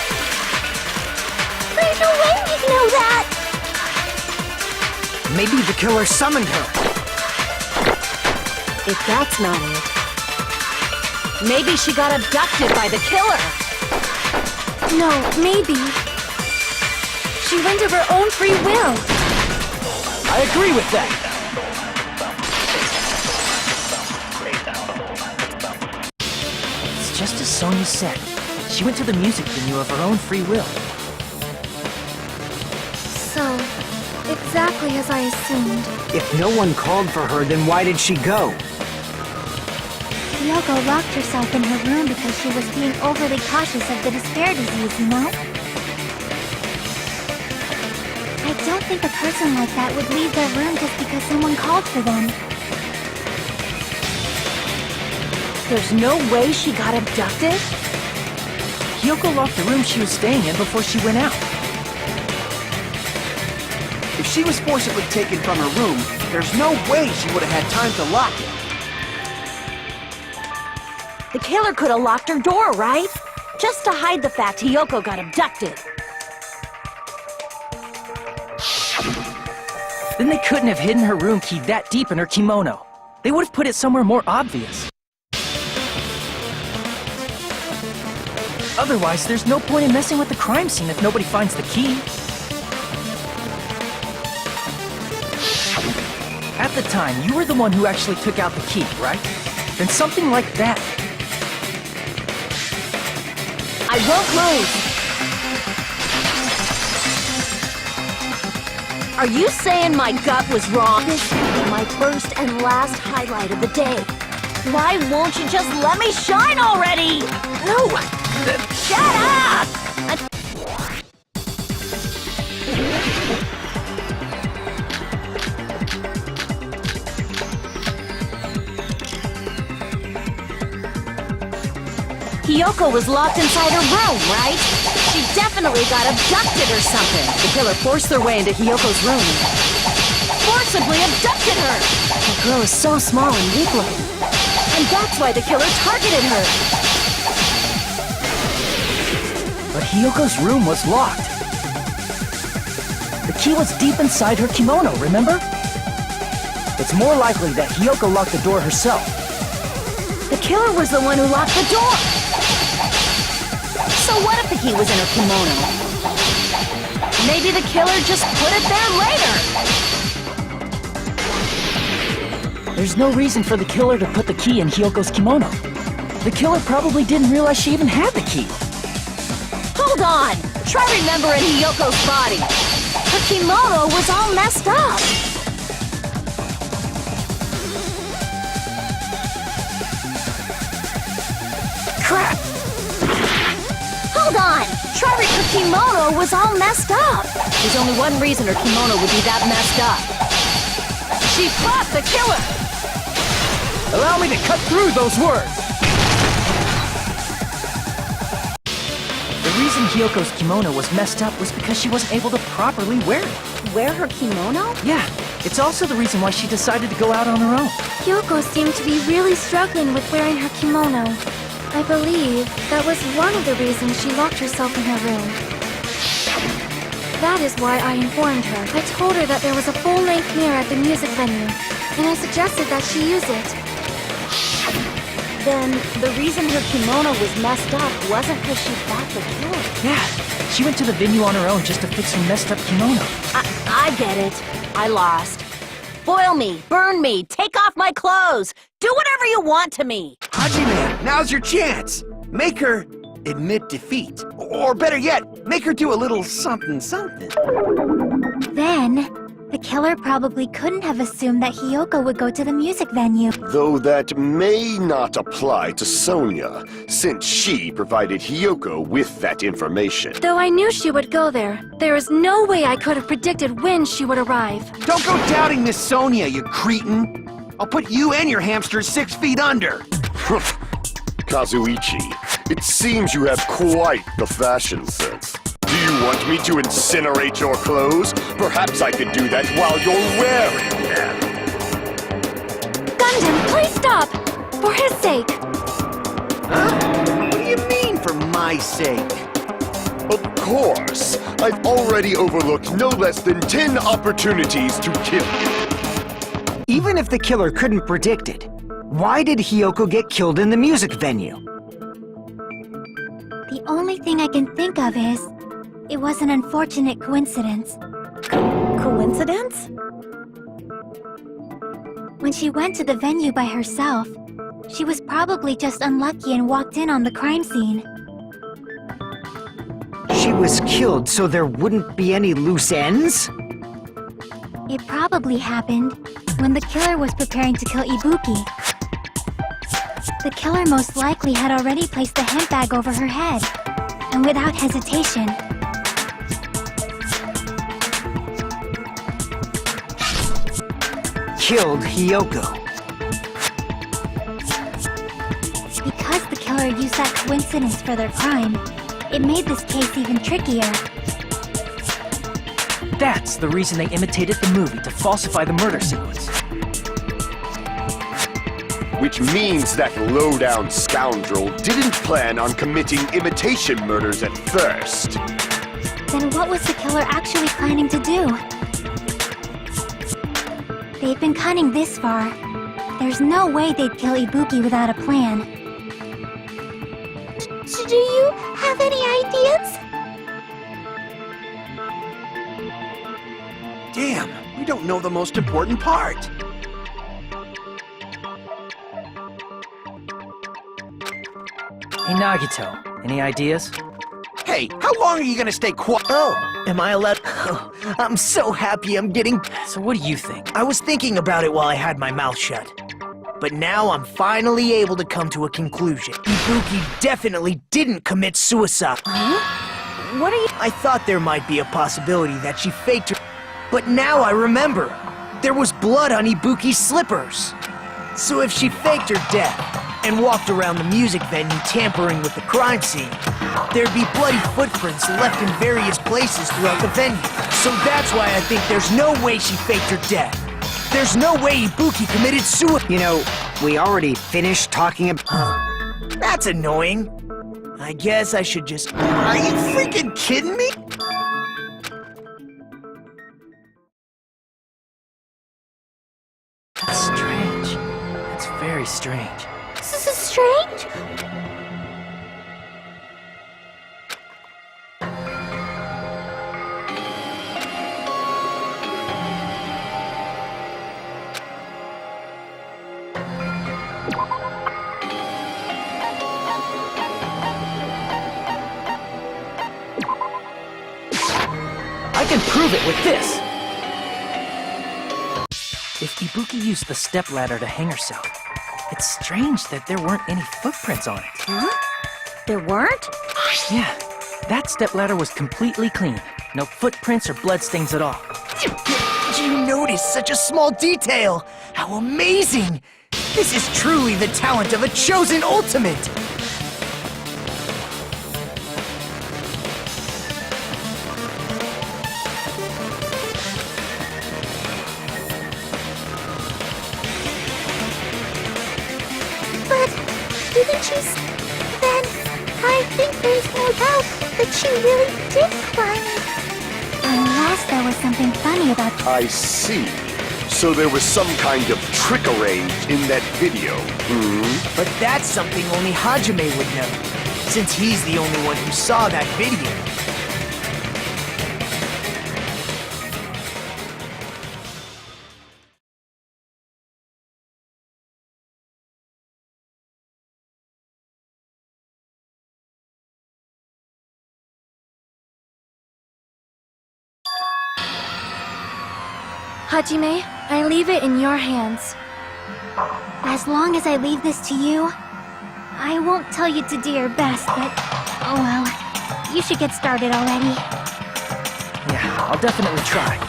There's no way he'd know that! Maybe the killer summoned her. If that's not it, maybe she got abducted by the killer. No, maybe. She went of her own free will. I agree with that. It's just as Sonia said. She went to the music venue of her own free will. So, exactly as I assumed. If no one called for her, then why did she go? Hiyoko locked herself in her room because she was being overly cautious of the despair disease, you know? I don't think a person like that would leave their room just because someone called for them. There's no way she got abducted? Hiyoko locked the room she was staying in before she went out. If she was forcibly taken from her room, there's no way she would have had time to lock it. The killer could have locked her door, right? Just to hide the fact Hiyoko got abducted. Then they couldn't have hidden her room key that deep in her kimono. They would have put it somewhere more obvious. Otherwise, there's no point in messing with the crime scene if nobody finds the key. At the time, you were the one who actually took out the key, right? Then something like that. I won't move! Are you saying my gut was wrong? This will be my first and last highlight of the day. Why won't you just let me shine already? No! Shut up! Hiyoko was locked inside her room, right? She definitely got abducted or something. The killer forced their way into Hiyoko's room. Forcibly abducted her! The girl is so small and weak-looking. And that's why the killer targeted her. But Hiyoko's room was locked. The key was deep inside her kimono, remember? It's more likely that Hiyoko locked the door herself. The killer was the one who locked the door. So what if the key was in her kimono? Maybe the killer just put it there later. There's no reason for the killer to put the key in Hiyoko's kimono. The killer probably didn't realize she even had the key. Hold on! Try remembering Hiyoko's body. Her kimono was all messed up. Crap! Hold on! Her kimono was all messed up. There's only one reason her kimono would be that messed up. She fought the killer! Allow me to cut through those words! The reason Hiyoko's kimono was messed up was because she wasn't able to properly wear it. Wear her kimono? Yeah, it's also the reason why she decided to go out on her own. Hiyoko seemed to be really struggling with wearing her kimono. I believe that was one of the reasons she locked herself in her room. That is why I informed her. I told her that there was a full-length mirror at the music venue, and I suggested that she use it. Then, the reason her kimono was messed up wasn't because she fought the killer. Yeah, she went to the venue on her own just to fix her messed up kimono. I get it. I lost. Boil me, burn me, take off my clothes. Do whatever you want to me. Hajime, now's your chance. Make her admit defeat. Or better yet, make her do a little something. Then, the killer probably couldn't have assumed that Hiyoko would go to the music venue. Though that may not apply to Sonia, since she provided Hiyoko with that information. Though I knew she would go there, there is no way I could have predicted when she would arrive. Don't go doubting Miss Sonia, you cretin. I'll put you and your hamster 6 feet under. Kazuichi, it seems you have quite the fashion sense. Do you want me to incinerate your clothes? Perhaps I could do that while you're wearing them. Gundam, please stop! For his sake! Huh? What do you mean, for my sake? Of course. I've already overlooked no less than 10 opportunities to kill you. Even if the killer couldn't predict it, why did Hiyoko get killed in the music venue? The only thing I can think of is, it was an unfortunate coincidence. Coincidence? When she went to the venue by herself, she was probably just unlucky and walked in on the crime scene. She was killed so there wouldn't be any loose ends? It probably happened when the killer was preparing to kill Ibuki. The killer most likely had already placed the hemp bag over her head, and without hesitation, killed Hiyoko. Because the killer used that coincidence for their crime, it made this case even trickier. That's the reason they imitated the movie to falsify the murder sequence. Which means that low-down scoundrel didn't plan on committing imitation murders at first. Then what was the killer actually planning to do? they've been cunning this far, there's no way they'd kill Ibuki without a plan. Do you have any ideas? Damn, we don't know the most important part. Hey, Nagito, any ideas? Hey, how long are you gonna stay quiet? Oh, am I allowed? Oh, I'm so happy I'm getting... So what do you think? I was thinking about it while I had my mouth shut. But now I'm finally able to come to a conclusion. Ibuki definitely didn't commit suicide. Huh? What are you... I thought there might be a possibility that she faked her... But now I remember. There was blood on Ibuki's slippers. So if she faked her death and walked around the music venue tampering with the crime scene, there'd be bloody footprints left in various places throughout the venue. So that's why I think there's no way she faked her death. There's no way Ibuki committed suicide. You know, we already finished talking about... That's annoying. I guess I should just... Are you freaking kidding me? That's strange. That's very strange. This is strange. I can prove it with this! If Ibuki used the stepladder to hang herself, it's strange that there weren't any footprints on it. Huh? There weren't? Yeah, that stepladder was completely clean. No footprints or bloodstains at all. Did you notice such a small detail? How amazing! This is truly the talent of a chosen ultimate! But didn't you then I think there's no doubt that she really did climb it. Unless there was something funny about... I see. So there was some kind of trickery in that video, But that's something only Hajime would know, since he's the only one who saw that video. Hajime, I leave it in your hands. As long as I leave this to you, I won't tell you to do your best, but... Oh well, you should get started already. Yeah, I'll definitely try.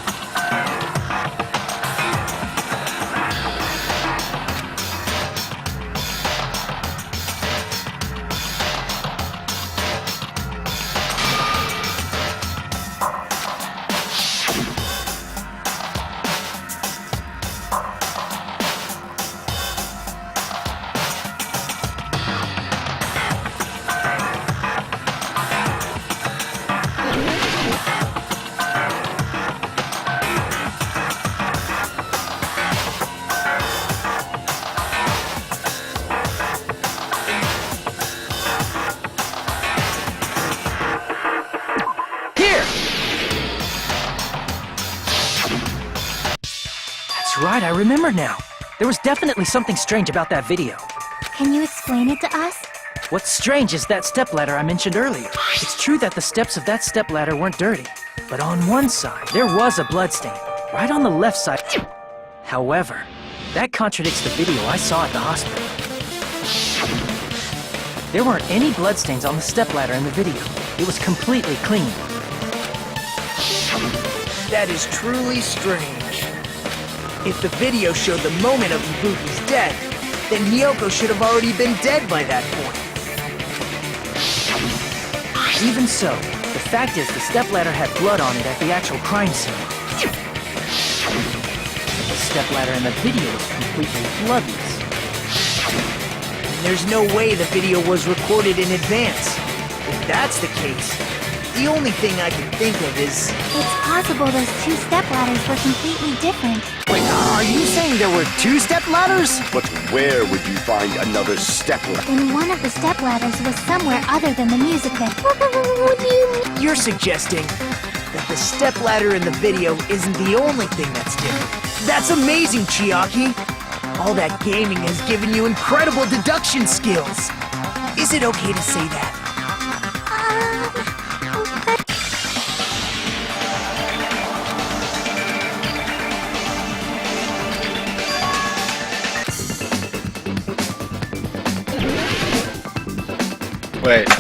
Right, I remember now. There was definitely something strange about that video. Can you explain it to us? What's strange is that stepladder I mentioned earlier. It's true that the steps of that stepladder weren't dirty, but on one side, there was a bloodstain, right on the left side. However, that contradicts the video I saw at the hospital. There weren't any bloodstains on the stepladder in the video. It was completely clean. That is truly strange. If the video showed the moment of Ibuki's death, then Hiyoko should have already been dead by that point. Even so, the fact is the stepladder had blood on it at the actual crime scene. The stepladder in the video was completely bloodless. There's no way the video was recorded in advance. If that's the case, The only thing I can think of is... It's possible those two stepladders were completely different. Wait, are you saying there were two stepladders? But where would you find another stepladder? Then one of the stepladders was somewhere other than the music venue. What do you mean? You're suggesting that the stepladder in the video isn't the only thing that's different. That's amazing, Chiaki! All that gaming has given you incredible deduction skills. Is it okay to say that?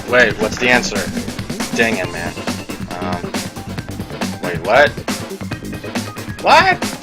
Wait, what's the answer? Dang it, man. Wait, what? What?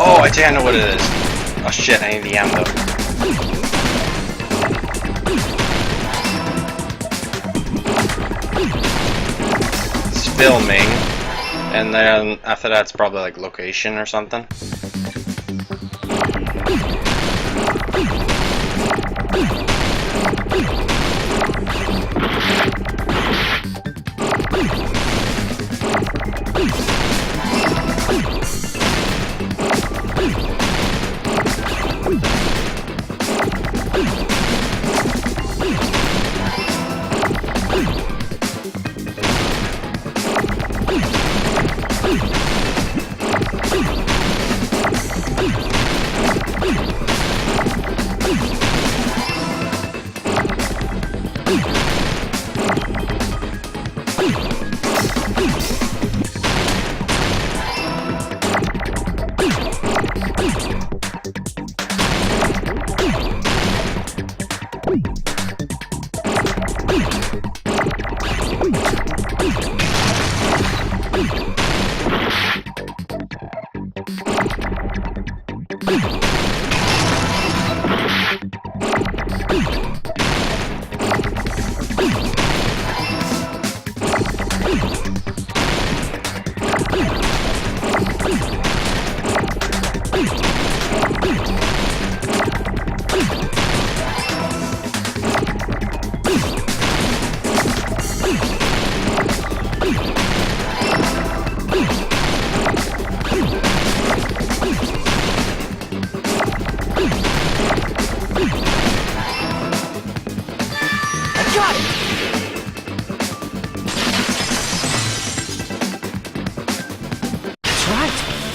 Oh, I think I know what it is. Oh shit, I need the ammo. It's filming, and then after that it's probably like location or something.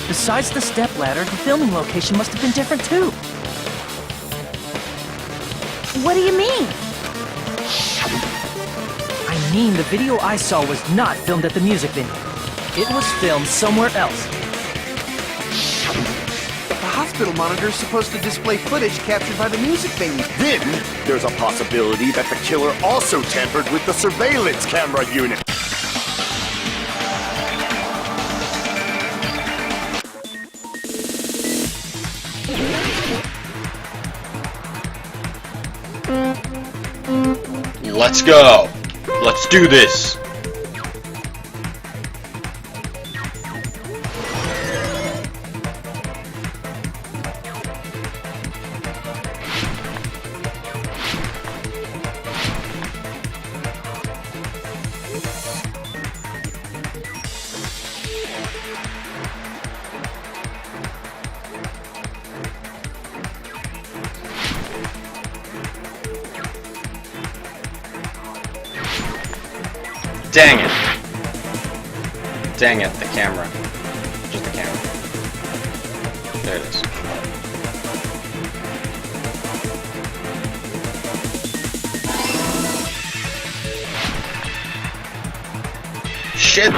Besides the stepladder, the filming location must have been different too. What do you mean? I mean, the video I saw was not filmed at the music venue. It was filmed somewhere else. The hospital monitor is supposed to display footage captured by the music venue. Then, there's a possibility that the killer also tampered with the surveillance camera unit. Let's go! Let's do this! Dang it. Dang it, the camera. Just the camera. There it is. Shit!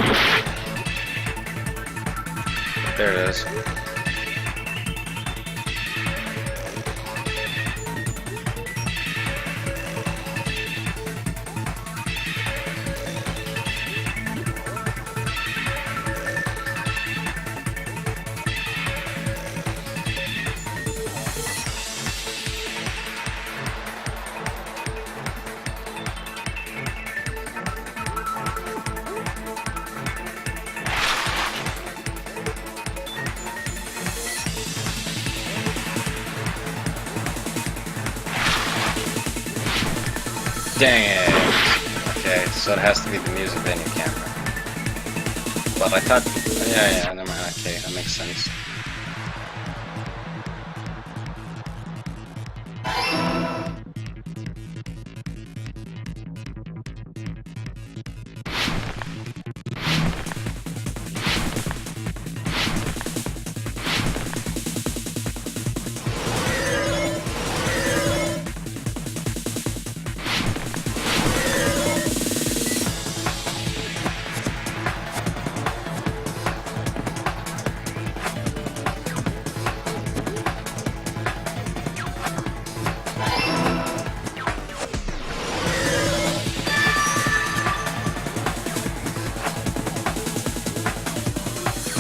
There it is. Dang it. Okay, so it has to be the music venue camera. But I thought... Yeah, never mind. Okay, that makes sense.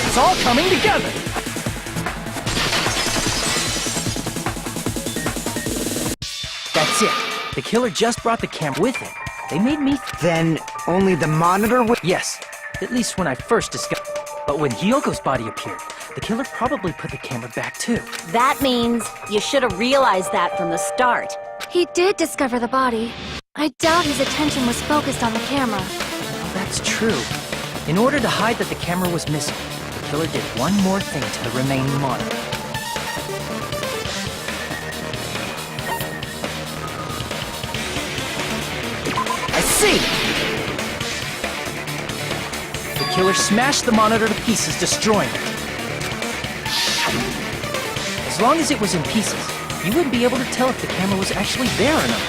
It's all coming together! That's it. The killer just brought the camera with him. They made me... Then only the monitor would... Yes, at least when I first discovered... But when Hyoko's body appeared, the killer probably put the camera back too. That means you should have realized that from the start. He did discover the body. I doubt his attention was focused on the camera. Well, that's true. In order to hide that the camera was missing, the killer did one more thing to the remaining monitor. I see! The killer smashed the monitor to pieces, destroying it. As long as it was in pieces, you wouldn't be able to tell if the camera was actually there or not.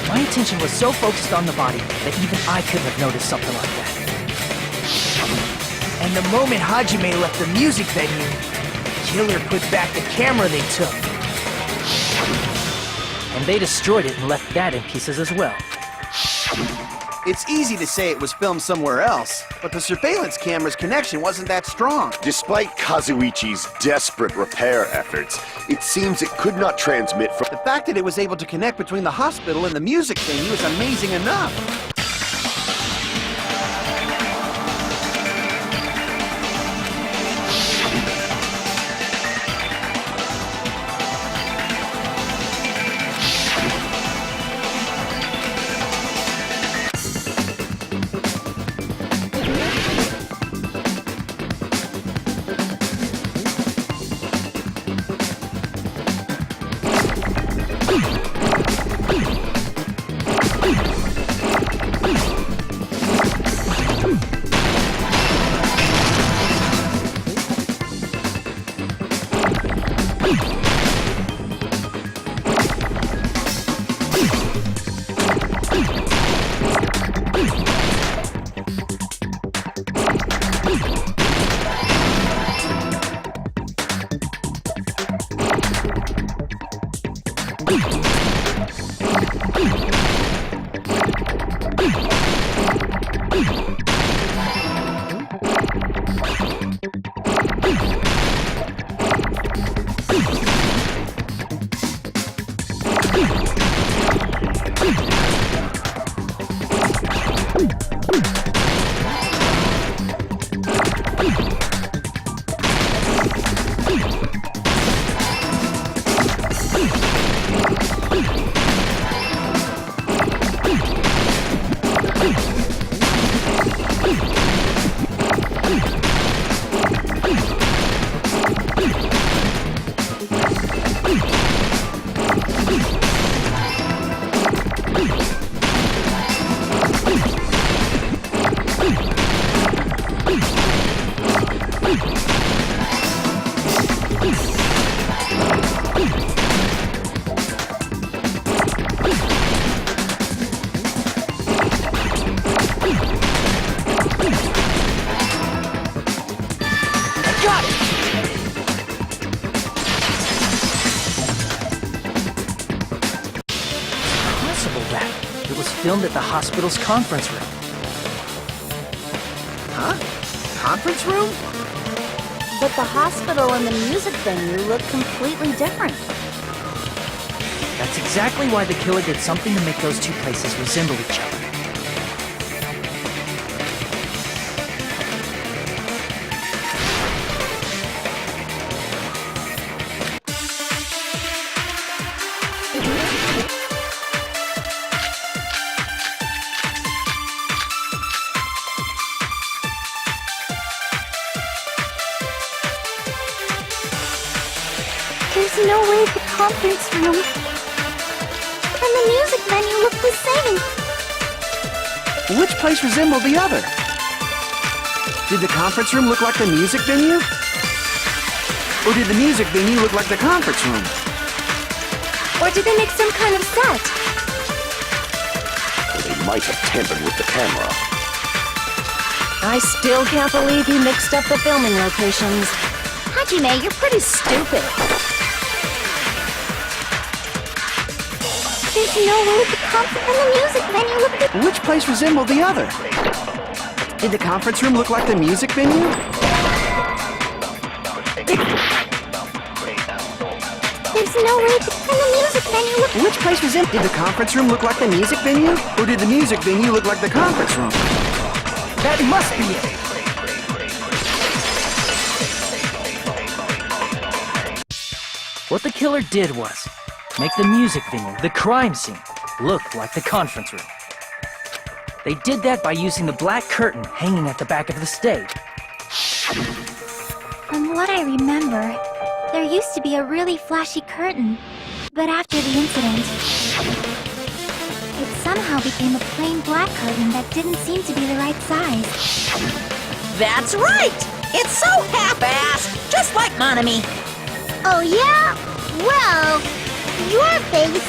My attention was so focused on the body that even I couldn't have noticed something like that. And the moment Hajime left the music venue, the killer put back the camera they took. And they destroyed it and left that in pieces as well. It's easy to say it was filmed somewhere else, but the surveillance camera's connection wasn't that strong. Despite Kazuichi's desperate repair efforts, it seems it could not transmit from... The fact that it was able to connect between the hospital and the music venue is amazing enough. filmed at the hospital's conference room. Huh? Conference room? But the hospital and the music venue look completely different. That's exactly why the killer did something to make those two places resemble each other. There's no way the conference room and the music venue look the same. Which place resembled the other? Did the conference room look like the music venue? Or did the music venue look like the conference room? Or did they make some kind of set? They might have tampered with the camera. I still can't believe you mixed up the filming locations. Hajime, you're pretty stupid. There's no way the conference and the music venue look the Which place resembled the other? Did the conference room look like the music venue? There's no way the music venue look Which place resembled? Did the conference room look like the music venue? Or did the music venue look like the conference room? That must be it! What the killer did was make the music venue, the crime scene, look like the conference room. They did that by using the black curtain hanging at the back of the stage. From what I remember, there used to be a really flashy curtain. But after the incident, it somehow became a plain black curtain that didn't seem to be the right size. That's right! It's so half-assed, just like Monami. Oh yeah? Well, your face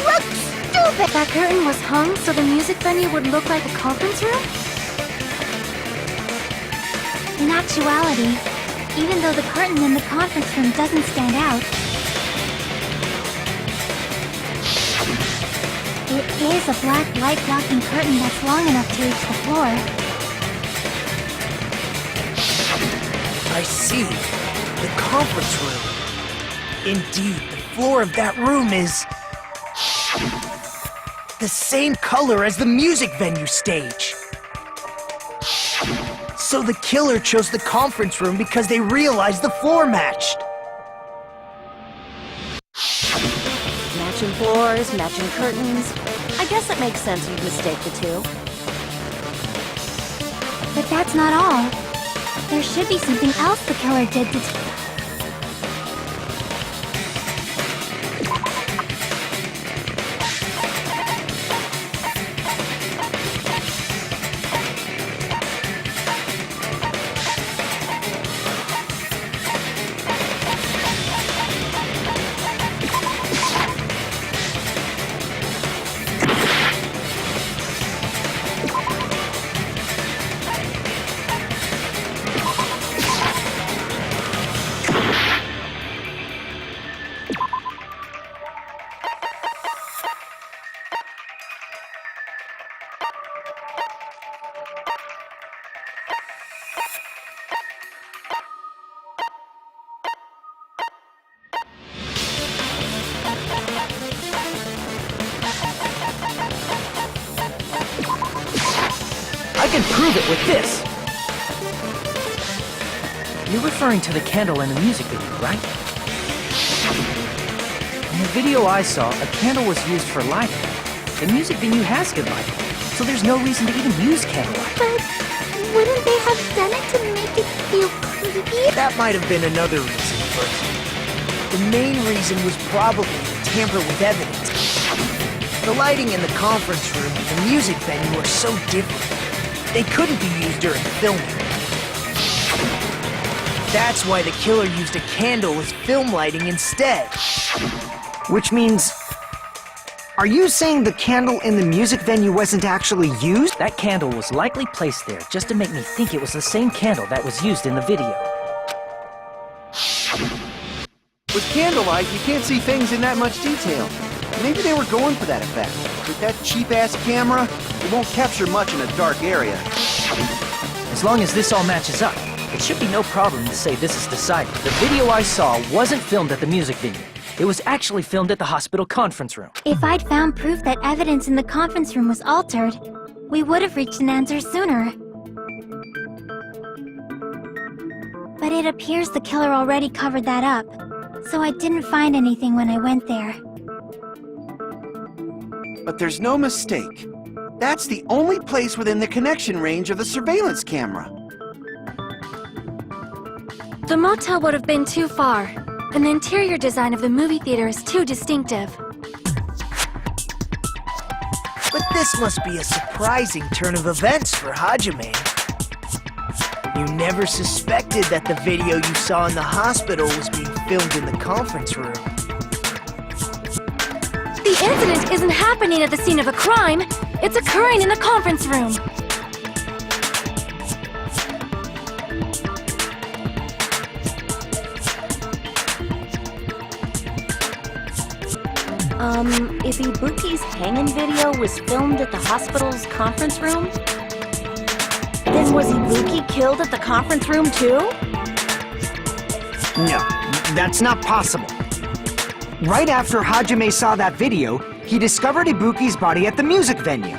looks stupid! That curtain was hung so the music venue would look like a conference room? In actuality, even though the curtain in the conference room doesn't stand out, it is a black light-blocking curtain that's long enough to reach the floor. I see. The conference room. Indeed, the floor of that room is the same color as the music venue stage. So the killer chose the conference room because they realized the floor matched. Matching floors, matching curtains. I guess it makes sense you'd mistake the two. But that's not all. There should be something else the killer did to... I can prove it with this! You're referring to the candle in the music video, right? In the video I saw, a candle was used for lighting. The music venue has good lighting, so there's no reason to even use candlelight. But wouldn't they have done it to make it feel creepy? That might have been another reason, but the main reason was probably to tamper with evidence. The lighting in the conference room and the music venue are so different. They couldn't be used during filming. That's why the killer used a candle as film lighting instead. Which means... Are you saying the candle in the music venue wasn't actually used? That candle was likely placed there just to make me think it was the same candle that was used in the video. With candlelight, you can't see things in that much detail. Maybe they were going for that effect. With that cheap-ass camera, it won't capture much in a dark area. As long as this all matches up, it should be no problem to say this is decided. The video I saw wasn't filmed at the music venue. It was actually filmed at the hospital conference room. If I'd found proof that evidence in the conference room was altered, we would have reached an answer sooner. But it appears the killer already covered that up, so I didn't find anything when I went there. But there's no mistake. That's the only place within the connection range of the surveillance camera. The motel would have been too far, and the interior design of the movie theater is too distinctive. But this must be a surprising turn of events for Hajime. You never suspected that the video you saw in the hospital was being filmed in the conference room. The incident isn't happening at the scene of a crime. It's occurring in the conference room. If Ibuki's hanging video was filmed at the hospital's conference room, then was Ibuki killed at the conference room too? No, that's not possible. Right after Hajime saw that video, he discovered Ibuki's body at the music venue.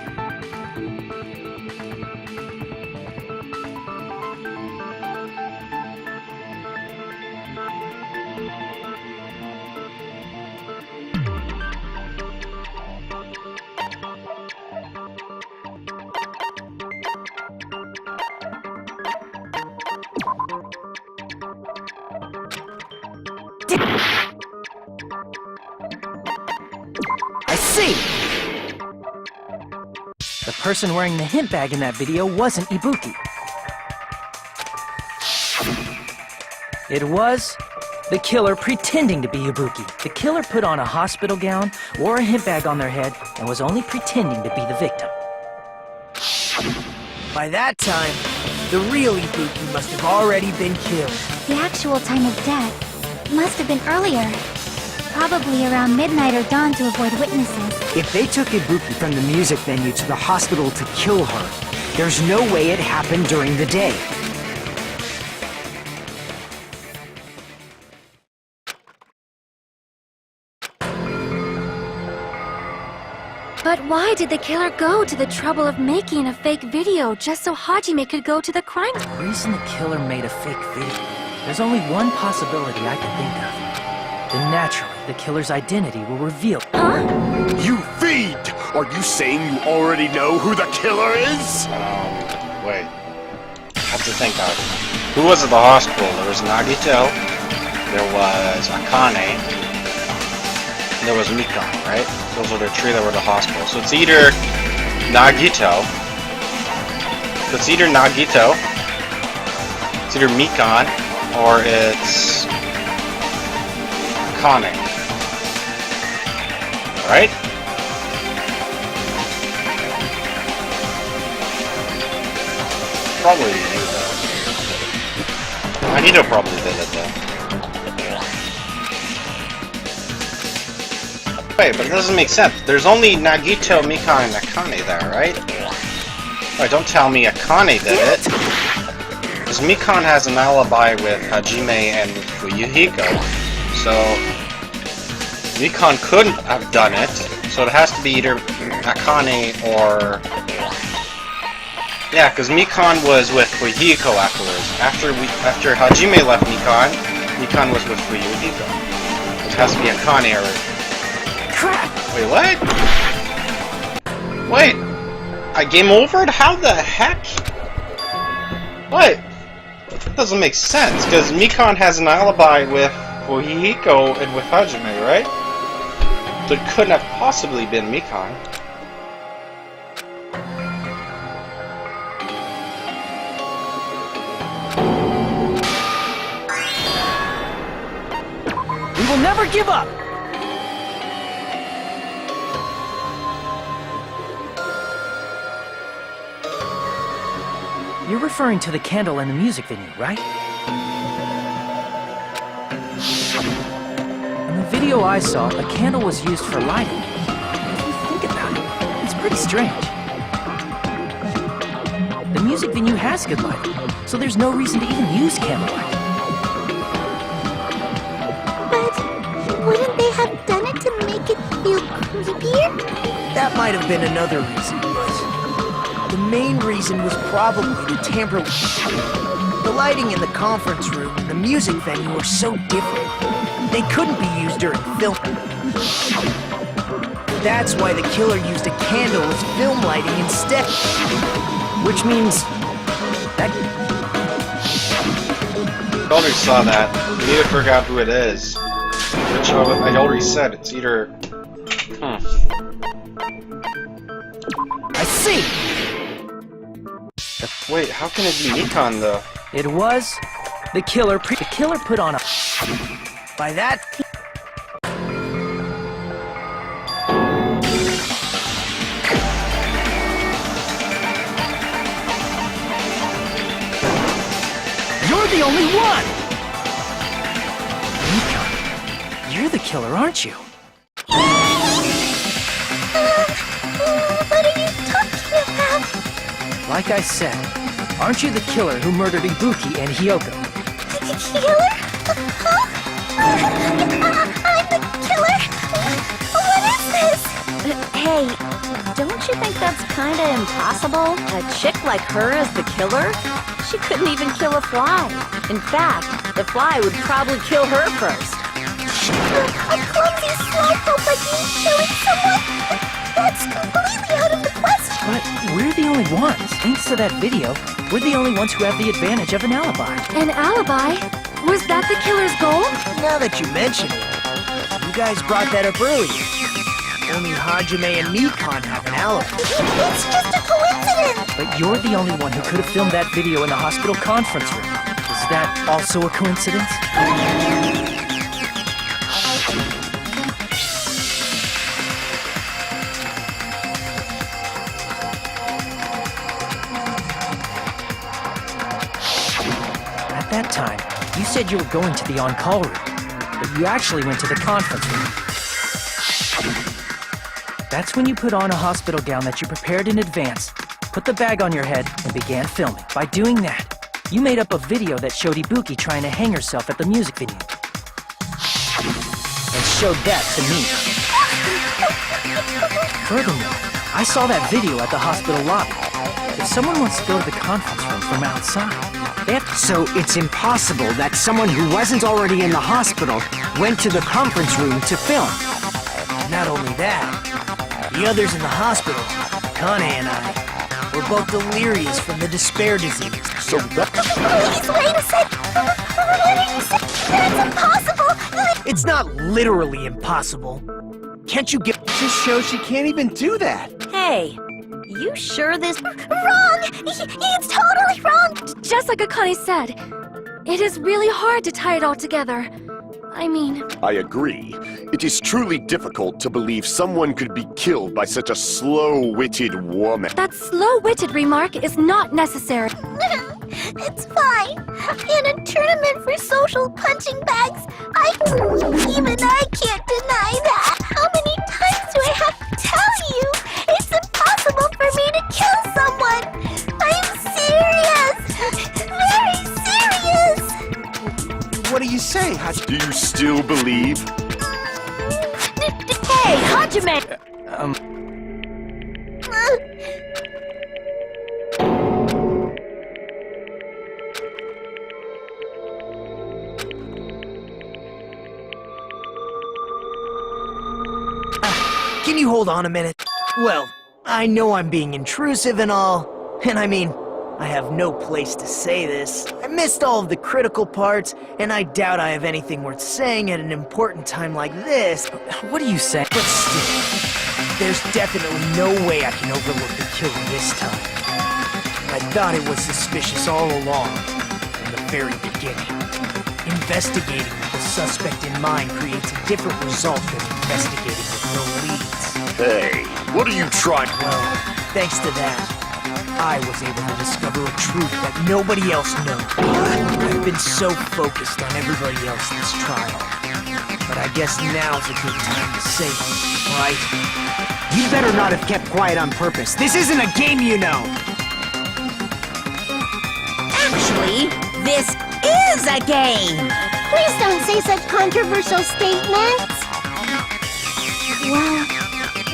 I see! The person wearing the hint bag in that video wasn't Ibuki. It was the killer pretending to be Ibuki. The killer put on a hospital gown, wore a hint bag on their head, and was only pretending to be the victim. By that time, the real Ibuki must have already been killed. The actual time of death must have been earlier. Probably around midnight or dawn to avoid witnesses. If they took Ibuki from the music venue to the hospital to kill her, there's no way it happened during the day. But why did the killer go to the trouble of making a fake video just so Hajime could go to the crime? The reason the killer made a fake video, there's only one possibility I can think of. Then naturally, the killer's identity will reveal. Huh? You feed! Are you saying you already know who the killer is? Wait. I have to think of it. Who was at the hospital? There was Nagito, there was Akane, and there was Mikan, right? Those were the three that were at the hospital. So it's either Nagito, it's either Mikan, or it's Akane. Right? Probably you, though. Nagito probably did it, though. Wait, but it doesn't make sense. There's only Nagito, Mikan, and Akane there, right? Alright, don't tell me Akane did it. Because Mikan has an alibi with Hajime and Fuyuhiko. So Mikan couldn't have done it, so it has to be either Akane or... Yeah, because Mikan was with Fuyuhiko afterwards. After Hajime left Mikan was with Fuyuhiko. It has to be Akane or... Crap! Wait, what? Wait! I game overed? How the heck? What? That doesn't make sense, because Mikan has an alibi with Fuyuhiko and with Hajime, right? So it couldn't have possibly been Mikan. We will never give up! You're referring to the candle in the music venue, right? In the video video I saw, a candle was used for lighting. If you think about it, it's pretty strange. The music venue has good lighting, so there's no reason to even use candlelight. But wouldn't they have done it to make it feel creepier? That might have been another reason, but the main reason was probably to tamper with... The lighting in the conference room and the music venue were so different. They couldn't be used during filming. That's why the killer used a candle as film lighting instead. Which means that... I already saw that. We need to figure out who it is. Which I already said, it's either... I see! Wait, how can it be Nikon though? It was the killer put on a... By that... You're the only one! Mika, you're the killer, aren't you? What are you talking about? Like I said, aren't you the killer who murdered Ibuki and Hyoko? Killer? Huh? I'm the killer? What is this? Hey, don't you think that's kinda impossible? A chick like her as the killer? She couldn't even kill a fly. In fact, the fly would probably kill her first. A clumsy slowpoke like me killing someone? That's completely out of the question. But we're the only ones. Thanks to that video, we're the only ones who have the advantage of an alibi. An alibi? Was that the killer's goal? Now that you mention it, you guys brought that up earlier. Only Hajime and Nikon have an alibi. It's just a coincidence. But you're the only one who could have filmed that video in the hospital conference room. Is that also a coincidence? At that time, you said you were going to the on-call room, but you actually went to the conference room. That's when you put on a hospital gown that you prepared in advance, put the bag on your head, and began filming. By doing that, you made up a video that showed Ibuki trying to hang herself at the music venue. And showed that to me. Furthermore, I saw that video at the hospital lobby. If someone wants to go to the conference room from outside, they have to... So it's impossible that someone who wasn't already in the hospital went to the conference room to film. Not only that, the others in the hospital, Kane and I, were both delirious from the despair disease. So that... Please, wait a sec. What are you saying? That's impossible. It's not literally impossible. Can't you get... Just shows she can't even do that. Hey, you sure this... Wrong. It's totally wrong. Just like Akane said, it is really hard to tie it all together. I mean... I agree. It is truly difficult to believe someone could be killed by such a slow-witted woman. That slow-witted remark is not necessary. It's fine. In a tournament for social punching bags, even I can't deny that. How many times do I have to tell you? It's impossible for me to kill someone. I'm serious. Very serious. What do you say? Do you still believe? Hey, Hajime! Can you hold on a minute? Well, I know I'm being intrusive and all, and I mean, I have no place to say this. I missed all of the critical parts, and I doubt I have anything worth saying at an important time like this. What are you saying? But still, there's definitely no way I can overlook the killer this time. I thought it was suspicious all along, from the very beginning. Investigating with the suspect in mind creates a different result than investigating with no leads. Hey, what are you trying... Well, thanks to that, I was able to discover a truth that nobody else knows. I've been so focused on everybody else this trial. but I guess now's a good time to say it, right? You better not have kept quiet on purpose. This isn't a game, you know! Actually, this is a game! Please don't say such controversial statements. Well,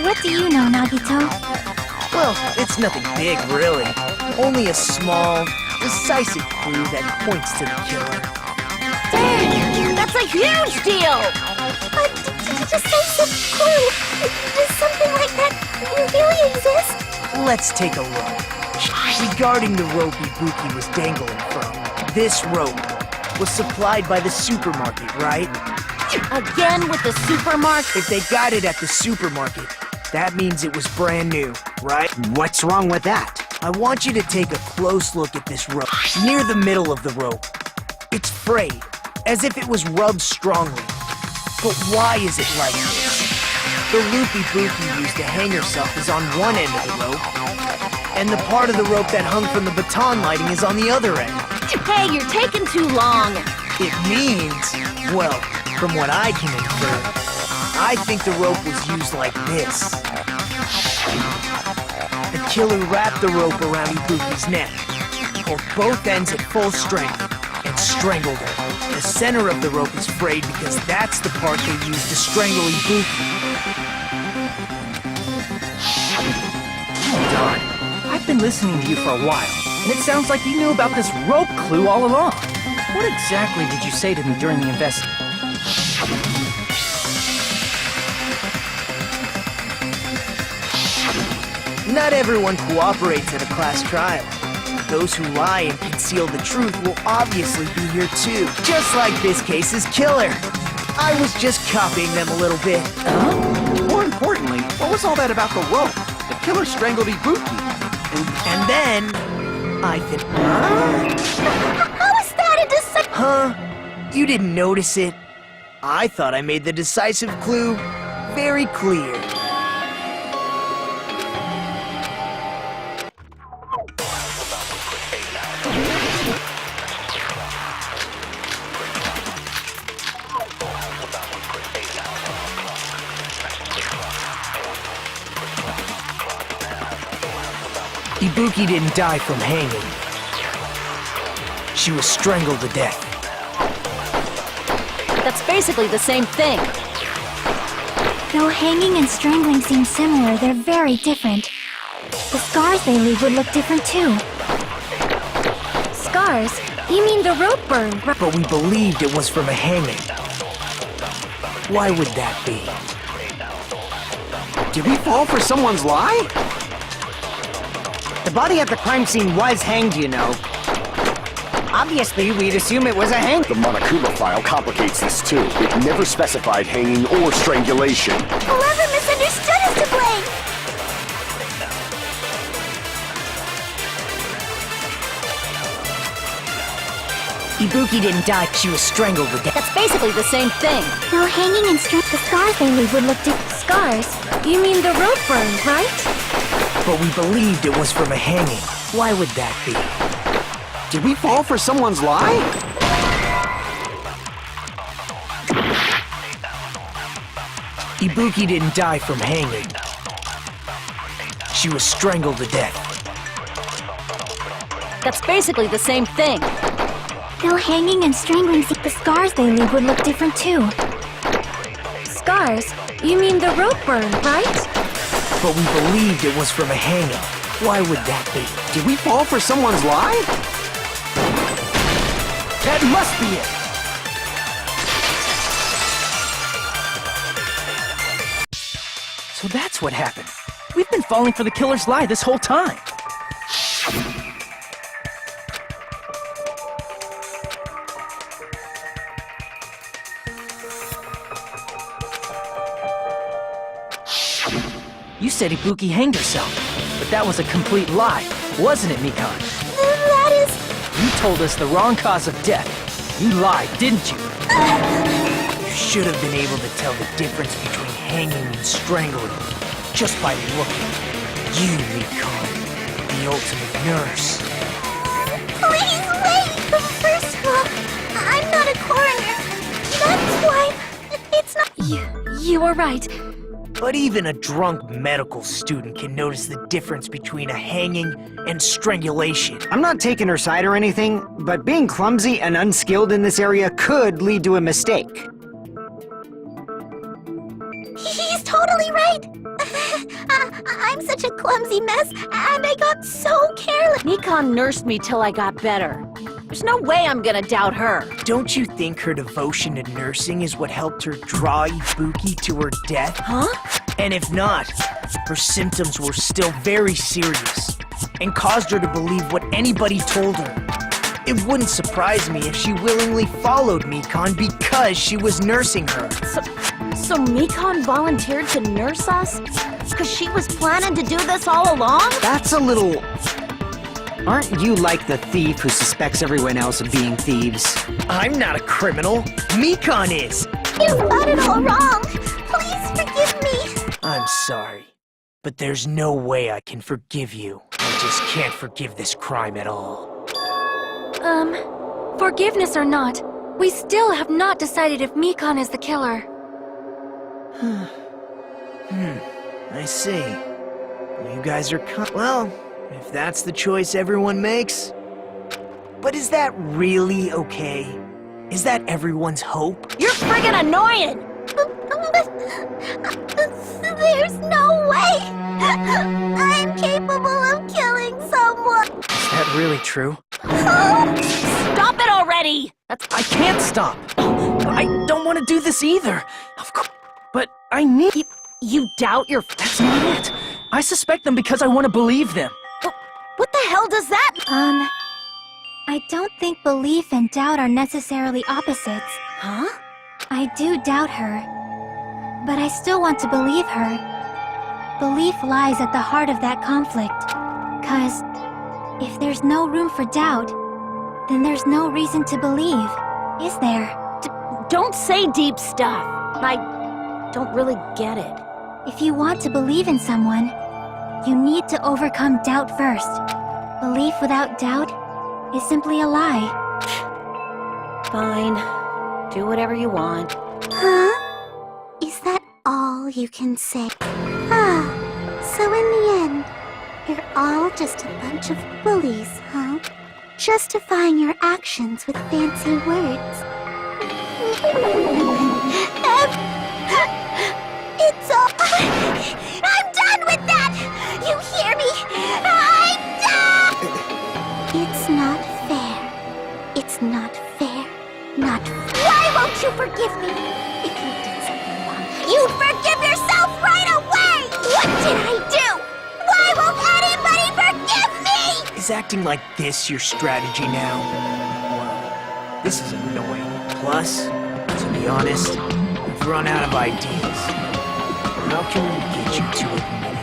what do you know, Nagito? Well, it's nothing big, really. Only a small, decisive clue that points to the killer. Dang! That's a huge deal! A decisive clue. Does something like that really exist? Let's take a look. Regarding the rope Ibuki was dangling from, this rope was supplied by the supermarket, right? Again with the supermarket? If they got it at the supermarket, that means it was brand new, right? What's wrong with that? I want you to take a close look at this rope, near the middle of the rope. It's frayed, as if it was rubbed strongly. But why is it like this? The loop Ibuki used to hang herself is on one end of the rope, and the part of the rope that hung from the baton lighting is on the other end. Hey, you're taking too long! It means, well, from what I can infer, I think the rope was used like this. The killer wrapped the rope around Ibuki's neck, pulled both ends at full strength, and strangled her. The center of the rope is frayed because that's the part they used to strangle Ibuki. Darn. I've been listening to you for a while, and it sounds like you knew about this rope clue all along. What exactly did you say to me during the investigation? Not everyone cooperates at a class trial. Those who lie and conceal the truth will obviously be here too, just like this case's killer. I was just copying them a little bit. More importantly, what was all that about the rope? The killer strangled Ibuki. And then, I think... How is that a decisive... Huh? You didn't notice it? I thought I made the decisive clue very clear. Ibuki didn't die from hanging. She was strangled to death. That's basically the same thing. Though hanging and strangling seem similar, they're very different. The scars they leave would look different too. Scars? You mean the rope burn, right? But we believed it was from a hanging. Why would that be? Did we fall for someone's lie? The body at the crime scene was hanged, you know. Obviously, we'd assume it was a hang. The Monokuma file complicates this too. It never specified hanging or strangulation. Whoever misunderstood is to blame. Ibuki didn't die, she was strangled to death. That's basically the same thing. Though hanging and the scars they leave would look different. Scars? You mean the rope burn, right? But we believed it was from a hanging. Why would that be? Did we fall for someone's lie? Ibuki didn't die from hanging. She was strangled to death. That's basically the same thing. Though hanging and strangling, the scars they leave would look different too. Scars? You mean the rope burn, right? But we believed it was from a hanging. Why would that be? Did we fall for someone's lie? That must be it! So that's what happened. We've been falling for the killer's lie this whole time. You said Ibuki hanged herself, but that was a complete lie, wasn't it, Mikan? That is... You told us the wrong cause of death. You lied, didn't you? You should have been able to tell the difference between hanging and strangling just by looking. You, Mikan, the ultimate nurse. Please wait. First of all, I'm not a coroner. That's why it's You were right. But even a drunk medical student can notice the difference between a hanging and strangulation. I'm not taking her side or anything, but being clumsy and unskilled in this area could lead to a mistake. He's totally right. I'm such a clumsy mess, and I got so careless. Mikan nursed me till I got better. There's no way I'm gonna doubt her. Don't you think her devotion to nursing is what helped her draw Ibuki to her death? Huh? And if not, her symptoms were still very serious and caused her to believe what anybody told her. It wouldn't surprise me if she willingly followed Mikan because she was nursing her. So Mikan volunteered to nurse us? Because she was planning to do this all along? That's a little... Aren't you like the thief who suspects everyone else of being thieves? I'm not a criminal. Mikan is. You got it all wrong. Please forgive me. I'm sorry, but there's no way I can forgive you. I just can't forgive this crime at all. Forgiveness or not, we still have not decided if Mikan is the killer. I see. You guys are well, if that's the choice everyone makes. But is that really okay? Is that everyone's hope? You're friggin' annoying! There's no way. I'm capable of killing someone. Is that really true? Stop it already! I can't stop. I don't want to do this either. Of course. But I need... You doubt your... That's not it. I suspect them because I want to believe them. What the hell does that... I don't think belief and doubt are necessarily opposites. Huh? I do doubt her, but I still want to believe her. Belief lies at the heart of that conflict. 'Cause if there's no room for doubt, then there's no reason to believe, is there? Don't say deep stuff. I don't really get it. If you want to believe in someone, you need to overcome doubt first. Belief without doubt is simply a lie. Fine. Do whatever you want. Huh? Is that all you can say? Ah, so in the end, you're all just a bunch of bullies, huh? Justifying your actions with fancy words. It's all... I'm done with that! You hear me? I'm done! It's not fair. It's not fair. Not fair. Why won't you forgive me? If you did something wrong, you'd forgive yourself right away! What did I do? Why won't anybody forgive me? Is acting like this your strategy now? Well, this is annoying. Plus, to be honest, I've run out of ideas. How can we get you to admit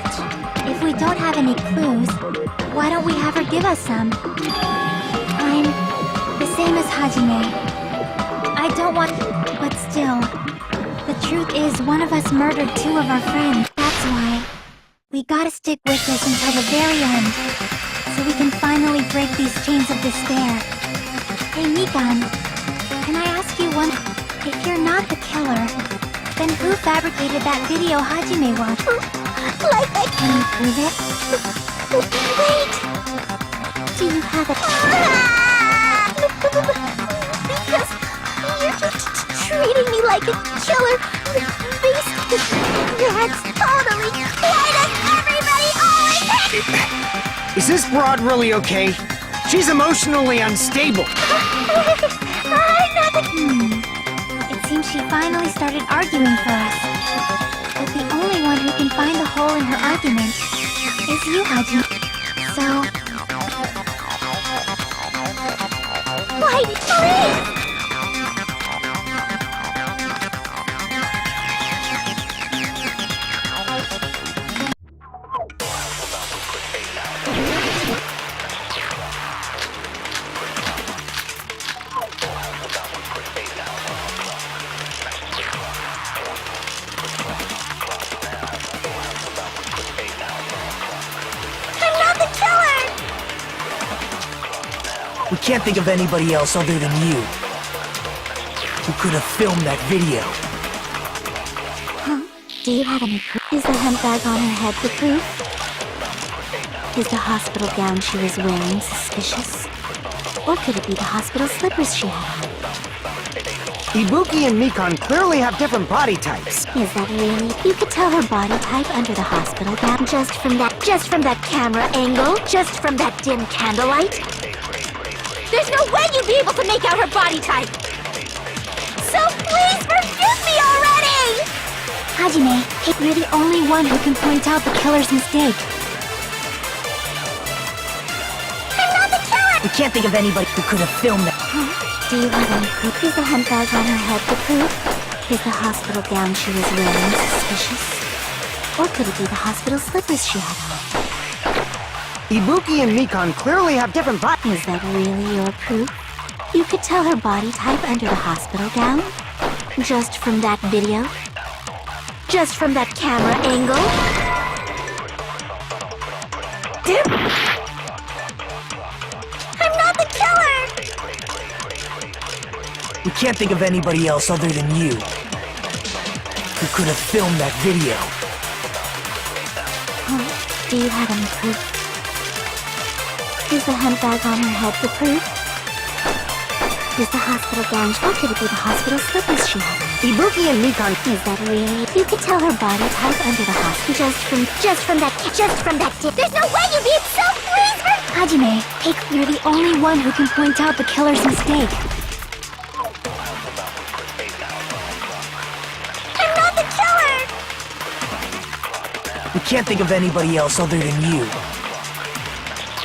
it? If we don't have any clues, why don't we have her give us some? I'm the same as Hajime. I don't want... But still, the truth is one of us murdered two of our friends. That's why we gotta stick with this until the very end, so we can finally break these chains of despair. Hey, Mikan, can I ask you one... If you're not the killer, then who fabricated that video Hajime watched? Like I Can you prove it? Wait! Do you have it? Because you're just treating me like a killer. That's totally why does everybody always hate? Is this broad really okay? She's emotionally unstable. I'm not the... It seems she finally started arguing for us. But the only one who can find the hole in her argument is you, Haji. So... Why, please! We can't think of anybody else other than you who could have filmed that video. Do you have any proof? Is the hemp bag on her head the proof? Is the hospital gown she was wearing suspicious? Or could it be the hospital slippers she had on? Ibuki and Mikan clearly have different body types. Is that really? You could tell her body type under the hospital gown just from that camera angle, just from that dim candlelight. There's no way you'd be able to make out her body type! So please forgive me already! Hajime, you're the only one who can point out the killer's mistake. I'm not the killer! We can't think of anybody who could have filmed that. Do you have any proof? Is the hemp bag on her head the proof? Is the hospital gown she was wearing suspicious? Or could it be the hospital slippers she had on? Ibuki and Mikan clearly have different body. Is that really your proof? You could tell her body type under the hospital gown? Just from that video? Just from that camera angle? I'm not the killer! We can't think of anybody else other than you who could have filmed that video. Do you have any proof? Is the hemp bag on her head the proof? Is the hospital gown, or could it be the hospital slippers she had on? Ibuki and Mikan. Is that really? You could tell her body type under the hospital just from that There's no way you'd be so pleased for— Hajime, you're the only one who can point out the killer's mistake. I'm not the killer! We can't think of anybody else other than you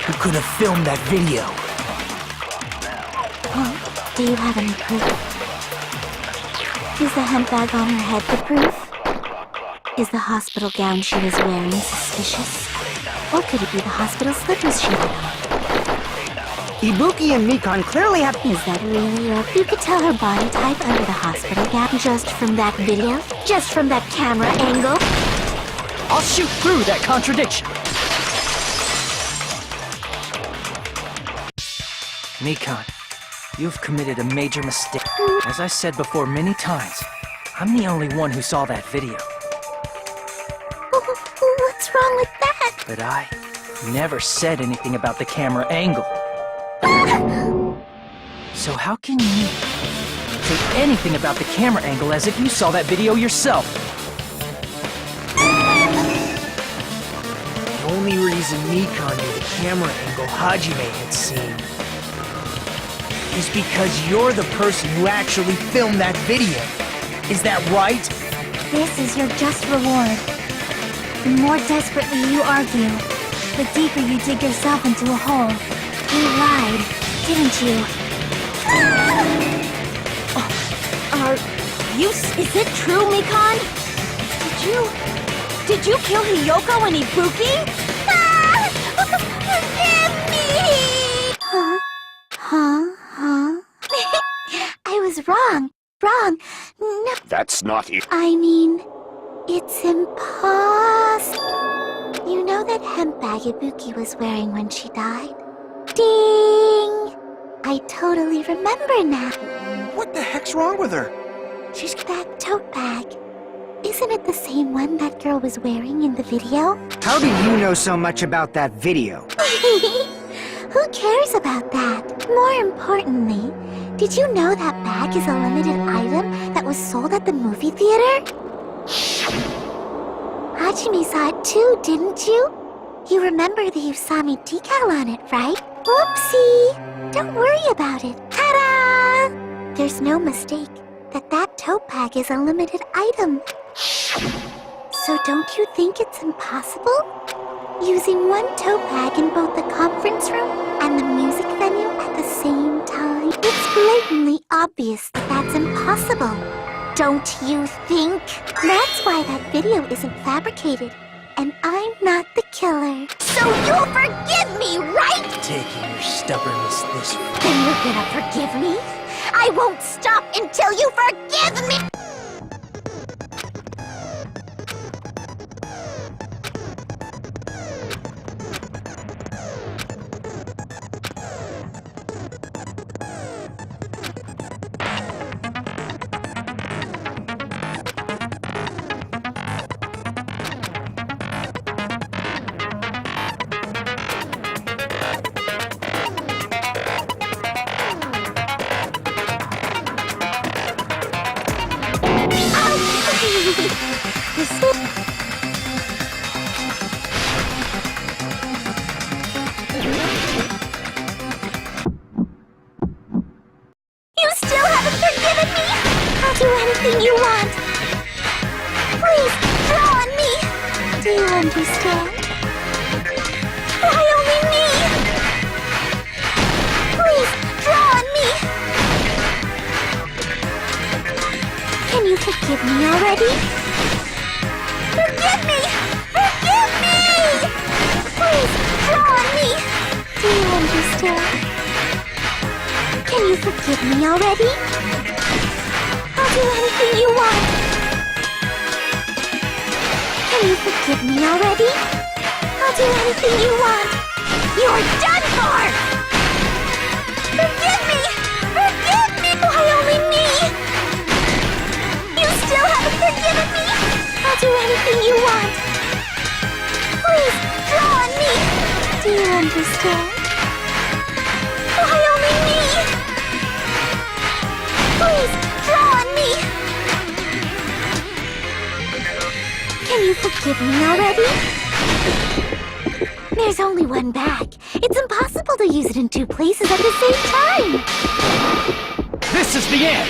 who could have filmed that video. Do you have any proof? Is the hemp bag on her head the proof? Is the hospital gown she was wearing suspicious? Or could it be the hospital slippers she had on? Ibuki and Mikan clearly have. Is that really your... You could tell her body type under the hospital gown just from that video? Just from that camera angle? I'll shoot through that contradiction. Mikan, you've committed a major mistake. As I said before many times, I'm the only one who saw that video. What's wrong with that? But I never said anything about the camera angle. So how can you say anything about the camera angle as if you saw that video yourself? The only reason Mikan knew the camera angle Hajime had seen is because you're the person who actually filmed that video. Is that right? This is your just reward. The more desperately you argue, the deeper you dig yourself into a hole. You lied, didn't you? Is it true, Mikan? Did you kill Hiyoko and Ibuki? Forgive me! I was wrong. No, That's not it. I mean, it's impossible. You know that hemp bag Ibuki was wearing when she died? Ding! I totally remember now. What the heck's wrong with her? She's... That tote bag. Isn't it the same one that girl was wearing in the video? How do you know so much about that video? Who cares about that? More importantly, did you know that bag is a limited item that was sold at the movie theater? Hajime saw it too, didn't you? You remember the Usami decal on it, right? Whoopsie! Don't worry about it. Ta-da! There's no mistake that tote bag is a limited item. So don't you think it's impossible? Using one tote bag in both the conference room and the music venue at the same time? It's blatantly obvious that that's impossible. Don't you think? That's why that video isn't fabricated. And I'm not the killer. So you'll forgive me, right? Taking your stubbornness this far. Then you're gonna forgive me? I won't stop until you forgive me! understand? Why only me? Please, draw on me! Can you forgive me already? Forgive me! Forgive me! Please, draw on me! Do you understand? Can you forgive me already? I'll do anything you want. Can you forgive me already? I'll do anything you want. You're done for! Forgive me! Forgive me! Why only me? You still haven't forgiven me? I'll do anything you want. Please, draw on me. Do you understand? Why only me? Please, draw on me. Can you forgive me already? There's only one bag. It's impossible to use it in two places at the same time. This is the end!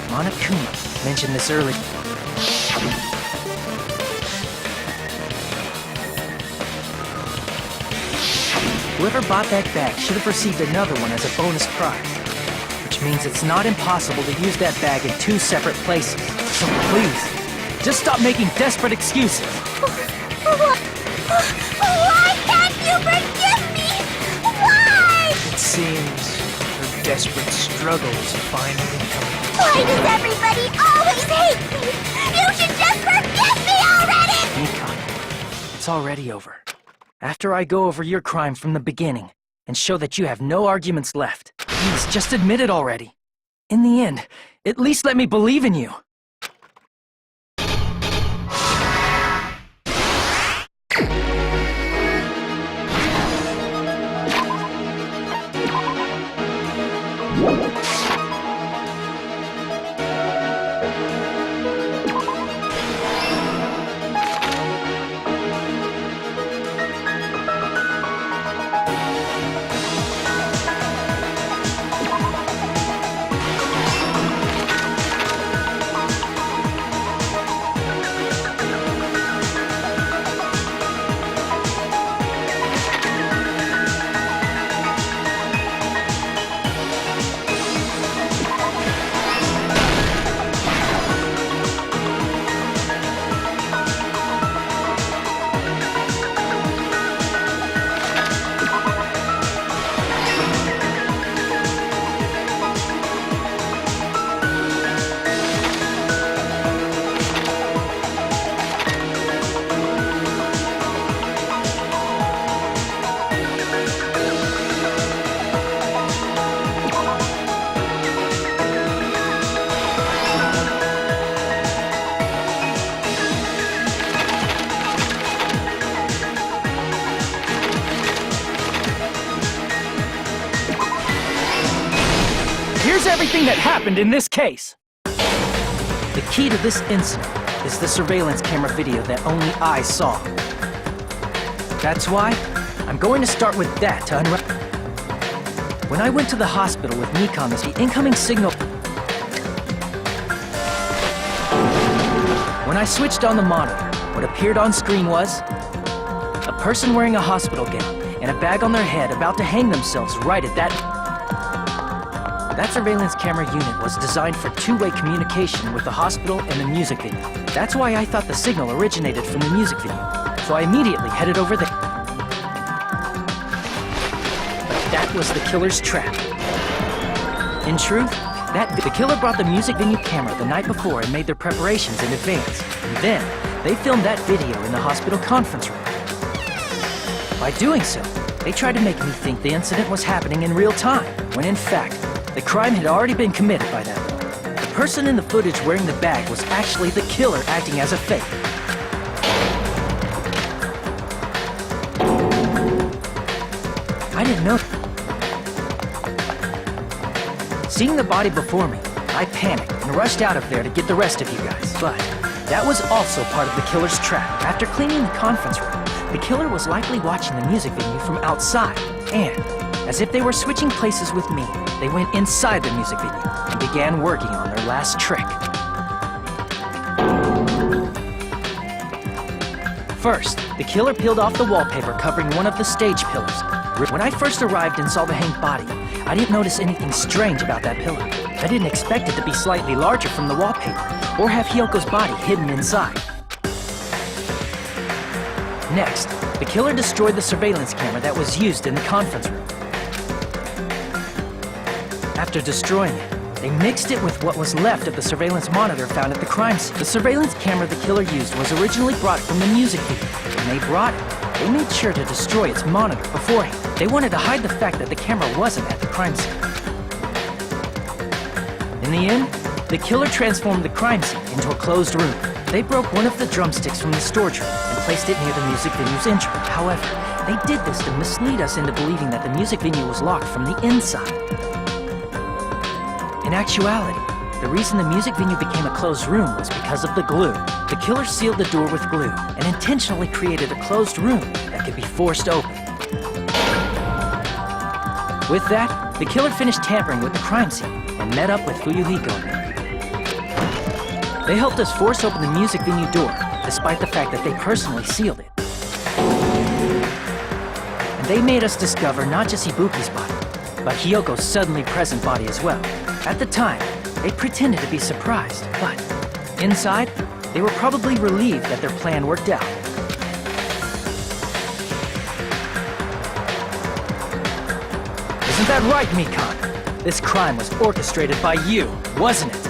Monokuma mentioned this earlier. Whoever bought that bag should have received another one as a bonus prize. Which means it's not impossible to use that bag in two separate places. So please, just stop making desperate excuses. Why can't you forgive me? Why? It seems her desperate struggle is finally coming. Why does everybody always hate me? You should just forgive me already! Nikon, it's already over. After I go over your crime from the beginning and show that you have no arguments left, please just admit it already. In the end, at least let me believe in you. Here's everything that happened in this case. The key to this incident is the surveillance camera video that only I saw. That's why I'm going to start with that to unravel. When I went to the hospital with Nikon, the incoming signal. When I switched on the monitor, what appeared on screen was a person wearing a hospital gown and a bag on their head about to hang themselves right at that. That surveillance camera unit was designed for two-way communication with the hospital and the music video. That's why I thought the signal originated from the music video. So I immediately headed over there. But that was the killer's trap. In truth, the killer brought the music venue camera the night before and made their preparations in advance. And then, they filmed that video in the hospital conference room. By doing so, they tried to make me think the incident was happening in real time, when in fact, the crime had already been committed by that point. The person in the footage wearing the bag was actually the killer acting as a fake. I didn't know. Seeing the body before me, I panicked and rushed out of there to get the rest of you guys. But that was also part of the killer's trap. After cleaning the conference room, the killer was likely watching the music venue from outside. And As if they were switching places with me, they went inside the music video and began working on their last trick. First, the killer peeled off the wallpaper covering one of the stage pillars. When I first arrived and saw the hanged body, I didn't notice anything strange about that pillar. I didn't expect it to be slightly larger from the wallpaper, or have Hyoko's body hidden inside. Next, the killer destroyed the surveillance camera that was used in the conference room. After destroying it, they mixed it with what was left of the surveillance monitor found at the crime scene. The surveillance camera the killer used was originally brought from the music video. When they brought it, they made sure to destroy its monitor beforehand. They wanted to hide the fact that the camera wasn't at the crime scene. In the end, the killer transformed the crime scene into a closed room. They broke one of the drumsticks from the storage room and placed it near the music venue's entrance. However, they did this to mislead us into believing that the music venue was locked from the inside. In actuality, the reason the music venue became a closed room was because of the glue. The killer sealed the door with glue and intentionally created a closed room that could be forced open. With that, the killer finished tampering with the crime scene and met up with Fuyuhiko. They helped us force open the music venue door, despite the fact that they personally sealed it. And they made us discover not just Ibuki's body, but Hyoko's suddenly present body as well. At the time, they pretended to be surprised, but inside, they were probably relieved that their plan worked out. Isn't that right, Mikan? This crime was orchestrated by you, wasn't it?